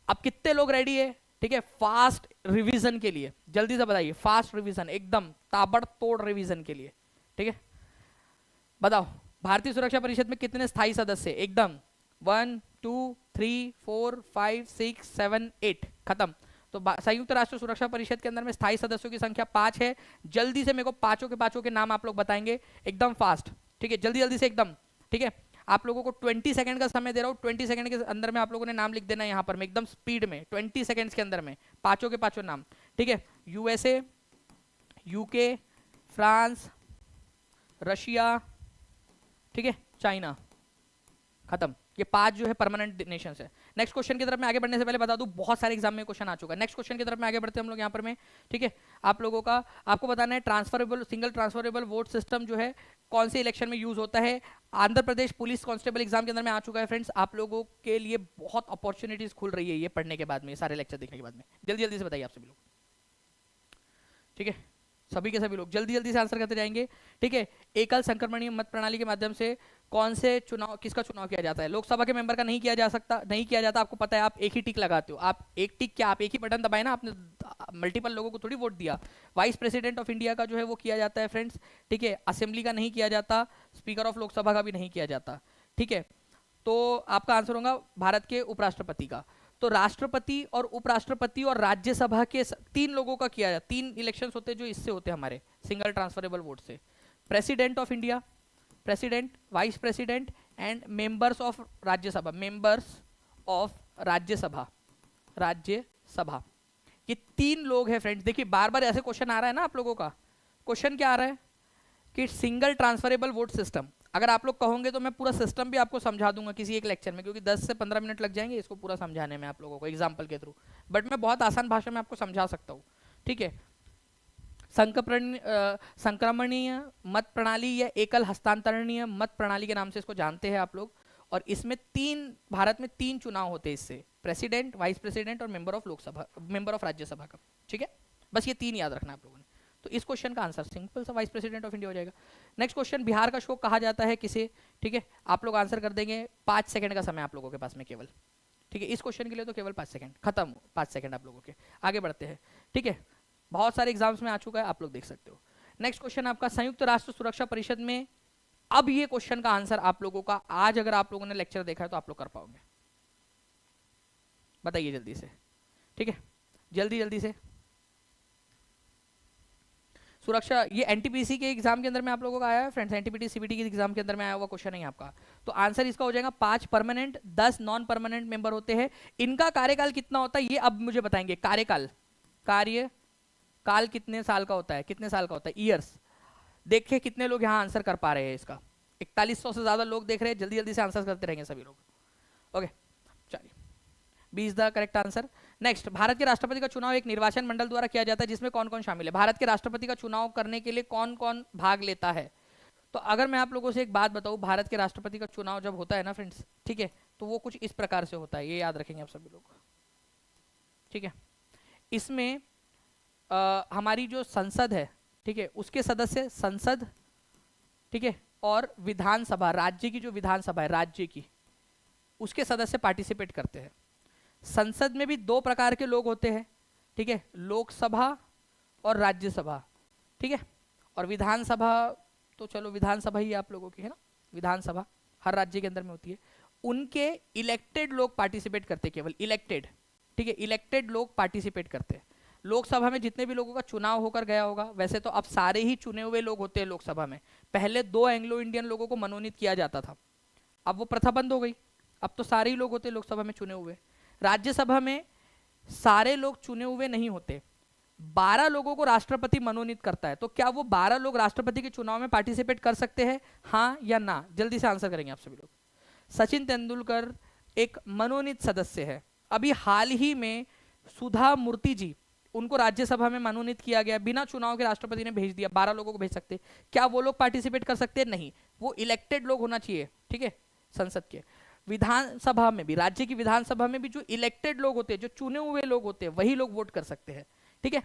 अब कितने लोग रेडी है ठीक है, फास्ट रिवीजन के लिए, जल्दी से बताइए, फास्ट रिवीजन, एकदम ताबड़तोड़ रिवीजन के लिए, ठीक है। बताओ भारतीय सुरक्षा परिषद में कितने स्थायी सदस्य, एकदम 1 2 3 4 5 6 7 8, खत्म। तो संयुक्त राष्ट्र सुरक्षा परिषद के अंदर में स्थायी सदस्यों की संख्या 5 है। जल्दी से मेरे को पांचों के नाम आप लोग बताएंगे एकदम फास्ट, ठीक है, जल्दी जल्दी से एकदम, ठीक है। आप लोगों को 20 सेकंड का समय दे रहा हूँ, 20 सेकंड के अंदर में आप लोगों ने नाम लिख देना है यहाँ पर, मैं एकदम स्पीड में 20 सेकंड्स के अंदर में पांचों के पांचों नाम, ठीक है। यूएसए, यूके, फ्रांस, रशिया, ठीक है, चाइना, खत्म। ये 5 जो है परमानेंट नेशंस है। नेक्स्ट क्वेश्चन की तरफ मैं आगे बढ़ने से पहले बता दूं, बहुत सारे एग्जाम में क्वेश्चन आ चुका है। नेक्स्ट क्वेश्चन की तरफ में आगे बढ़ते हैं हम लोग यहाँ पर में, ठीक है। आप लोगों का आपको बताना है transferable, single transferable vote system जो है कौन से इलेक्शन में यूज होता है। Andhra Pradesh police constable exam के अंदर में आ चुका है फ्रेंड्स। आप लोगों के लिए बहुत अपॉर्चुनिटीज खुल रही है ये पढ़ने के बाद में, सारे लेक्चर देखने के बाद में। जल्दी जल्दी से बताइए आप सभी लोग, ठीक है, सभी के सभी लोग जल्दी जल्दी से आंसर करते जाएंगे, ठीक है। एकल संक्रमणीय मत प्रणाली के माध्यम से कौन से चुनाव, किसका चुनाव किया जाता है। लोकसभा के मेंबर का नहीं किया जा सकता, नहीं किया जाता, आपको पता है, आप एक ही टिक लगाते हो। आप एक टिक क्या, आप एक ही बटन दबाए ना, आपने मल्टीपल लोगों को थोड़ी वोट दिया। वाइस प्रेसिडेंट ऑफ इंडिया का जो है वो किया जाता है फ्रेंड्स, ठीक है। असेंबली का नहीं किया जाता, स्पीकर ऑफ लोकसभा का भी नहीं किया जाता, ठीक है। तो आपका आंसर होगा भारत के उपराष्ट्रपति का। तो राष्ट्रपति और उपराष्ट्रपति और राज्यसभा के 3 लोगों का किया जाता, 3 इलेक्शंस होते हैं जो इससे होते हैं हमारे सिंगल ट्रांसफरेबल वोट से। President of India, president, vice president and members of Rajya Sabha, members of Rajya Sabha, Rajya Sabha, ये 3 लोग हैं फ्रेंड्स। देखिए बार बार ऐसे क्वेश्चन आ रहा है ना आप लोगों का, क्वेश्चन क्या आ रहा है कि सिंगल ट्रांसफरेबल वोट सिस्टम। अगर आप लोग कहोगे तो मैं पूरा सिस्टम भी आपको समझा दूंगा किसी एक लेक्चर में, क्योंकि 10 से 15 मिनट लग जाएंगे इसको पूरा समझाने में आप लोगों को एग्जांपल के थ्रू, बट मैं बहुत आसान भाषा में आपको समझा सकता हूँ, ठीक है। संक्रमणीय मत प्रणाली या एकल हस्तांतरणीय मत प्रणाली के नाम से इसको जानते हैं आप लोग। और इसमें 3, भारत में 3 चुनाव होते हैं इससे, प्रेसिडेंट, वाइस प्रेसिडेंट और member of Lok Sabha, member of Rajya Sabha का, ठीक है। बस ये 3 याद रखना आप लोगों ने। तो इस क्वेश्चन का आंसर सिंपल सा वाइस प्रेसिडेंट ऑफ इंडिया हो जाएगा। नेक्स्ट क्वेश्चन, बिहार का शोक कहा जाता है किसे, ठीक है। आप लोग आंसर कर देंगे, 5 सेकंड का समय आप लोगों के पास में केवल, ठीक है। इस क्वेश्चन के लिए तो केवल 5 सेकंड, खत्म, 5 सेकंड आप लोगों के। आगे बढ़ते हैं, ठीक है। बहुत सारे एग्जाम्स में आ चुका है, आप लोग देख सकते हो। नेक्स्ट क्वेश्चन आपका, संयुक्त राष्ट्र सुरक्षा परिषद में, अब ये क्वेश्चन का आंसर आप लोगों का आज अगर आप लोगों ने लेक्चर देखा है तो आप लोग कर पाओगे, बताइए जल्दी से, ठीक है, जल्दी जल्दी से। सुरक्षा, ये एनटीपीसी के एग्जाम के अंदर में आप लोगों का आया है फ्रेंड्स, एनटीपीसी सीबीटी के एग्जाम के अंदर में आया हुआ क्वेश्चन है आपका। तो आंसर इसका हो जाएगा 5 परमानेंट, 10 नॉन परमानेंट मेंबर होते हैं। इनका कार्यकाल कितना होता है ये अब मुझे बताएंगे। कार्यकाल, कार्यकाल कितने साल का होता है, कितने साल का होता है, ईयर्स। देखिए कितने लोग यहाँ आंसर कर पा रहे हैं इसका, 4100 से ज्यादा लोग देख रहे हैं, जल्दी जल्दी से आंसर करते रहेंगे सभी लोग, ओके। चलिए, 20 the correct answer. Next, Bharat के राष्ट्रपति का चुनाव एक निर्वाचन मंडल द्वारा किया जाता है जिसमें कौन कौन शामिल है। भारत के राष्ट्रपति का चुनाव करने के लिए कौन कौन भाग लेता है। तो अगर मैं आप लोगों से एक बात बताऊं, भारत के राष्ट्रपति का चुनाव जब होता है ना फ्रेंड्स, ठीक है, तो वो कुछ इस प्रकार से होता है, ये याद रखेंगे आप सभी लोग, ठीक है। इसमें हमारी जो संसद है, ठीक है, उसके सदस्य, संसद, ठीक है, और विधानसभा, राज्य की जो विधानसभा है राज्य की, उसके सदस्य पार्टिसिपेट करते हैं। संसद में भी 2 प्रकार के लोग होते हैं, ठीक है, लोकसभा और राज्यसभा, ठीक है। और विधानसभा, तो चलो विधानसभा ही आप लोगों की है ना, विधानसभा हर राज्य के अंदर में होती है। उनके इलेक्टेड लोग पार्टिसिपेट करते हैं, केवल इलेक्टेड, ठीक है, इलेक्टेड लोग पार्टिसिपेट करते हैं। लोकसभा में जितने भी लोगों का चुनाव होकर गया होगा, वैसे तो अब सारे ही चुने हुए लोग होते हैं लोकसभा में। पहले 2 एंग्लो इंडियन लोगों को मनोनीत किया जाता था, अब वो प्रथा बंद हो गई, अब तो सारे ही लोग होते हैं लोकसभा में चुने हुए। राज्यसभा में सारे लोग चुने हुए नहीं होते, 12 लोगों को राष्ट्रपति मनोनीत करता है। तो क्या वो 12 लोग राष्ट्रपति के चुनाव में पार्टिसिपेट कर सकते हैं, हाँ या ना, जल्दी से आंसर करेंगे आप सभी लोग। सचिन तेंदुलकर एक मनोनीत सदस्य है। अभी हाल ही में सुधा मूर्ति जी, उनको राज्यसभा में मनोनीत किया गया, बिना चुनाव के राष्ट्रपति ने भेज दिया, 12 लोगों को भेज सकते। क्या वो लोग पार्टिसिपेट कर सकते हैं, नहीं, वो इलेक्टेड लोग होना चाहिए, ठीक है, संसद के। विधानसभा में भी, राज्य की विधानसभा में भी जो इलेक्टेड लोग होते हैं, जो चुने हुए लोग होते हैं, वही लोग वोट कर सकते हैं, ठीक है।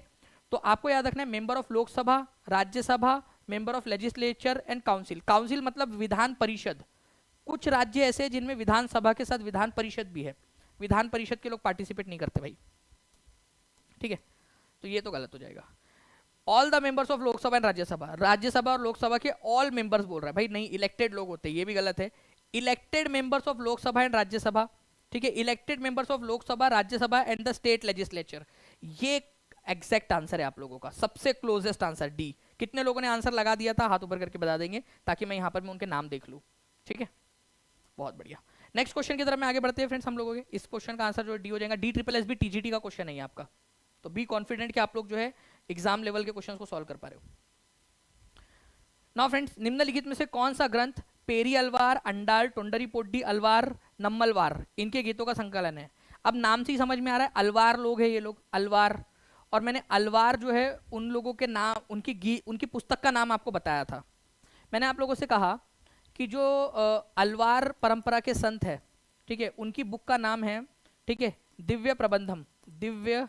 तो आपको याद रखना है, member of Lok Sabha, Rajya Sabha, member of legislature and council. Council मतलब विधान परिषद। कुछ राज्य ऐसे हैं जिनमें विधानसभा के साथ विधान परिषद भी है, विधान परिषद के लोग पार्टिसिपेट नहीं करते भाई, ठीक है, तो ये तो गलत हो जाएगा। All the members of Lok Sabha and Rajya Sabha, Rajya Sabha और लोकसभा के ऑल मेंबर्स बोल रहा है भाई, नहीं इलेक्टेड लोग होते हैं, ये भी गलत है। Elected members of Lok Sabha and Rajya Sabha, ठीक है, elected members of Lok Sabha Rajya Sabha and the state legislature, ये एग्जैक्ट आंसर है आप लोगों का, सबसे क्लोजेस्ट आंसर डी। कितने लोगों ने आंसर लगा दिया था, हाथ ऊपर करके बता देंगे ताकि मैं यहाँ पर मैं उनके नाम देख लूँ। ठीक है, बहुत बढ़िया। नेक्स्ट क्वेश्चन की तरफ में आगे बढ़ते हैं फ्रेंड्स हम लोगों के। इस क्वेश्चन का आंसर जो डी हो जाएगा, D triple S B TGT का क्वेश्चन है ये आपका, तो बी कॉन्फिडेंट कि आप लोग जो है एग्जाम लेवल के क्वेश्चंस को सॉल्व कर पा रहे हो। नाउ फ्रेंड्स, निम्नलिखित में से कौन सा ग्रंथ पेरी अलवार, अंडाल, टोंडरी पोड्डी, अलवार, नम्मलवार इनके गीतों का संकलन है? अब नाम से ही समझ में आ रहा है अलवार लोग है ये लोग, अलवार। और मैंने अलवार जो है उन लोगों के नाम, उनकी पुस्तक का नाम आपको बताया था। मैंने आप लोगों से कहा कि जो अलवार परंपरा के संत है, ठीक है, उनकी बुक का नाम है, ठीक है, दिव्य प्रबंधम, दिव्य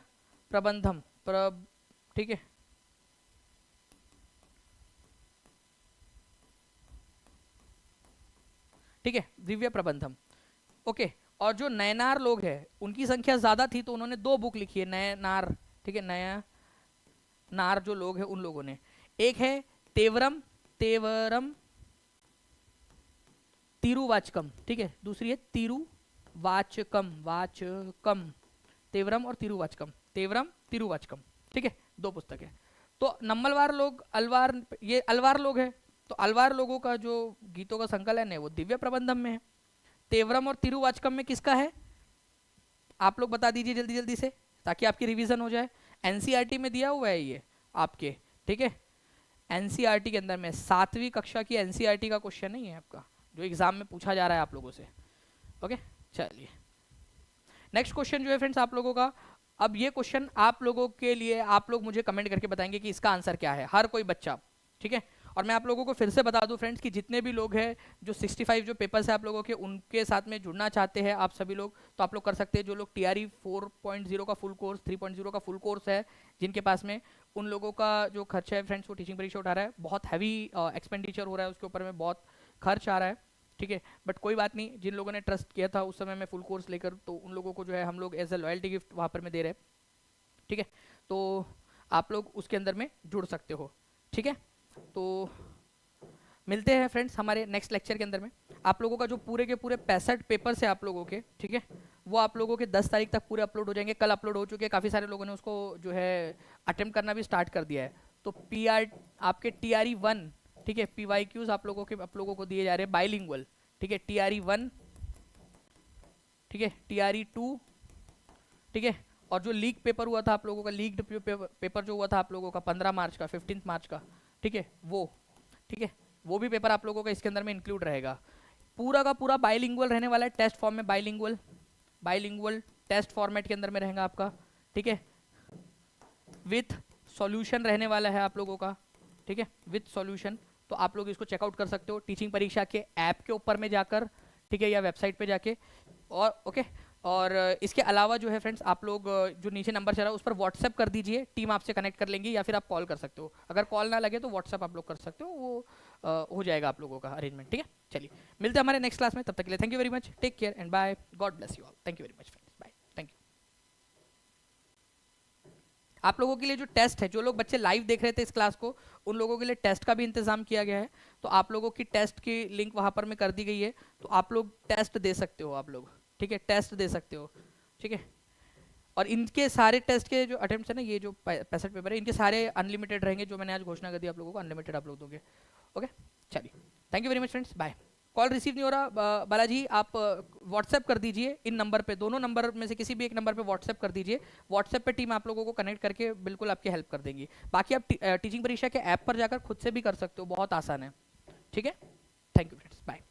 प्रबंधम, ठीक है, ठीक है, दिव्य प्रबंधम। ओके, और जो नयनार लोग हैं उनकी संख्या ज्यादा थी तो उन्होंने 2 बुक लिखी है, नयनार, ठीक है, नया नार जो लोग हैं उन लोगों ने, एक है तेवरम, तेवरम तिरुवाचकम, ठीक है, दूसरी है तिरुवाचकम, वाचकम, तेवरम और तिरुवाचकम, तेवरम तिरुवाचकम, ठीक है, 2 पुस्तक है। तो नम्मलवार लोग, अलवार, ये अलवार लोग हैं, तो अलवार लोगों का जो गीतों का संकलन है वो दिव्य प्रबंधम में है। तेवरम और तिरुवाचकम में किसका है, आप लोग बता दीजिए जल्दी जल्दी से ताकि आपकी रिवीजन हो जाए। एनसीईआरटी में दिया हुआ है ये आपके, ठीक है, एनसीईआरटी के अंदर में 7वीं कक्षा की एनसीईआरटी का क्वेश्चन नहीं है आपका, जो एग्जाम में पूछा जा रहा है आप लोगों से। ओके, चलिए नेक्स्ट क्वेश्चन जो है फ्रेंड्स आप लोगों का, अब ये क्वेश्चन आप लोगों के लिए, आप लोग मुझे कमेंट करके बताएंगे कि इसका आंसर क्या है, हर कोई बच्चा, ठीक है। और मैं आप लोगों को फिर से बता दूं फ्रेंड्स कि जितने भी लोग हैं जो 65 जो पेपर्स है आप लोगों के, उनके साथ में जुड़ना चाहते हैं आप सभी लोग, तो आप लोग कर सकते हैं। जो लोग टीआरई 4.0 का फुल कोर्स, 3.0 का फुल कोर्स है जिनके पास में, उन लोगों का जो खर्चा है फ्रेंड्स वो टीचिंग परीक्षा उठा रहा है, बहुत हैवी एक्सपेंडिचर हो रहा है उसके ऊपर में, बहुत खर्च आ रहा है, ठीक है। बट कोई बात नहीं, जिन लोगों ने ट्रस्ट किया था उस समय में फुल कोर्स लेकर, तो उन लोगों को जो है हम लोग एज अ लॉयल्टी गिफ्ट वहाँ पर में दे रहे हैं, ठीक है। तो आप लोग उसके अंदर में जुड़ सकते हो, ठीक है। तो मिलते हैं फ्रेंड्स हमारे नेक्स्ट लेक्चर के अंदर में। आप लोगों का जो पूरे के पूरे 65 पेपर्स है आप लोगों के, ठीक है, वो आप लोगों के 10 तारीख तक पूरे अपलोड हो जाएंगे। कल अपलोड हो चुके हैं, काफ़ी सारे लोगों ने उसको जो है अटेम्प्ट करना भी स्टार्ट कर दिया है। तो पीआर आपके टीआरई 1, ठीक है, पीवाईक्यूज आप लोगों को दिए जा रहे हैं बाइलिंगुअल, ठीक है, टीआरई 1, ठीक है, टीआरई 2, ठीक है। और जो लीक पेपर हुआ था आप लोगों का, लीक्ड पेपर जो हुआ था आप लोगों का 15 मार्च का, 15 मार्च का, ठीक है, वो, ठीक है, वो भी पेपर आप लोगों का इसके अंदर में इंक्लूड रहेगा। पूरा का पूरा बाइलिंगुअल रहने वाला है, टेस्ट फॉर्म में, बाइलिंगुअल टेस्ट फॉर्मेट के अंदर में रहेगा आपका, ठीक है, विथ सॉल्यूशन रहने वाला है आप लोगों का, ठीक है, विथ सॉल्यूशन। तो आप लोग इसको चेकआउट कर सकते हो टीचिंग परीक्षा के ऐप के ऊपर में जाकर, ठीक है, या वेबसाइट पे जाके। और ओके, और इसके अलावा जो है फ्रेंड्स आप लोग जो नीचे नंबर चल रहा है उस पर व्हाट्सएप कर दीजिए, टीम आपसे कनेक्ट कर लेंगी, या फिर आप कॉल कर सकते हो। अगर कॉल ना लगे तो व्हाट्सएप आप लोग कर सकते हो, वो हो जाएगा आप लोगों का अरेंजमेंट, ठीक है। चलिए मिलते हैं हमारे नेक्स्ट क्लास में, तब तक के लिए thank you very much, take care and bye, God bless you all, thank you very much friends, bye, thank you. आप लोगों के लिए जो टेस्ट है, जो लोग बच्चे लाइव देख रहे थे इस क्लास को, उन लोगों के लिए टेस्ट का भी इंतजाम किया गया है। तो आप लोगों की टेस्ट की लिंक वहां पर में कर दी गई है, तो आप लोग टेस्ट दे सकते हो, आप लोग, ठीक है, टेस्ट दे सकते हो, ठीक है। और इनके सारे टेस्ट के जो अटेम्प्ट्स है ना, ये जो 65 पेपर है, इनके सारे अनलिमिटेड रहेंगे, जो मैंने आज घोषणा कर दी आप लोगों को, अनलिमिटेड आप लोग दोगे। ओके, चलिए thank you very much friends, bye. Call receive नहीं हो रहा बालाजी, आप व्हाट्सएप कर दीजिए इन नंबर पे, दोनों नंबर में से किसी भी एक नंबर पे व्हाट्सएप कर दीजिए। व्हाट्सएप पे टीम आप लोगों को कनेक्ट करके बिल्कुल आपकी हेल्प कर देंगी। बाकी आप टीचिंग परीक्षा के ऐप पर जाकर खुद से भी कर सकते हो, बहुत आसान है, ठीक है। Thank you friends, bye.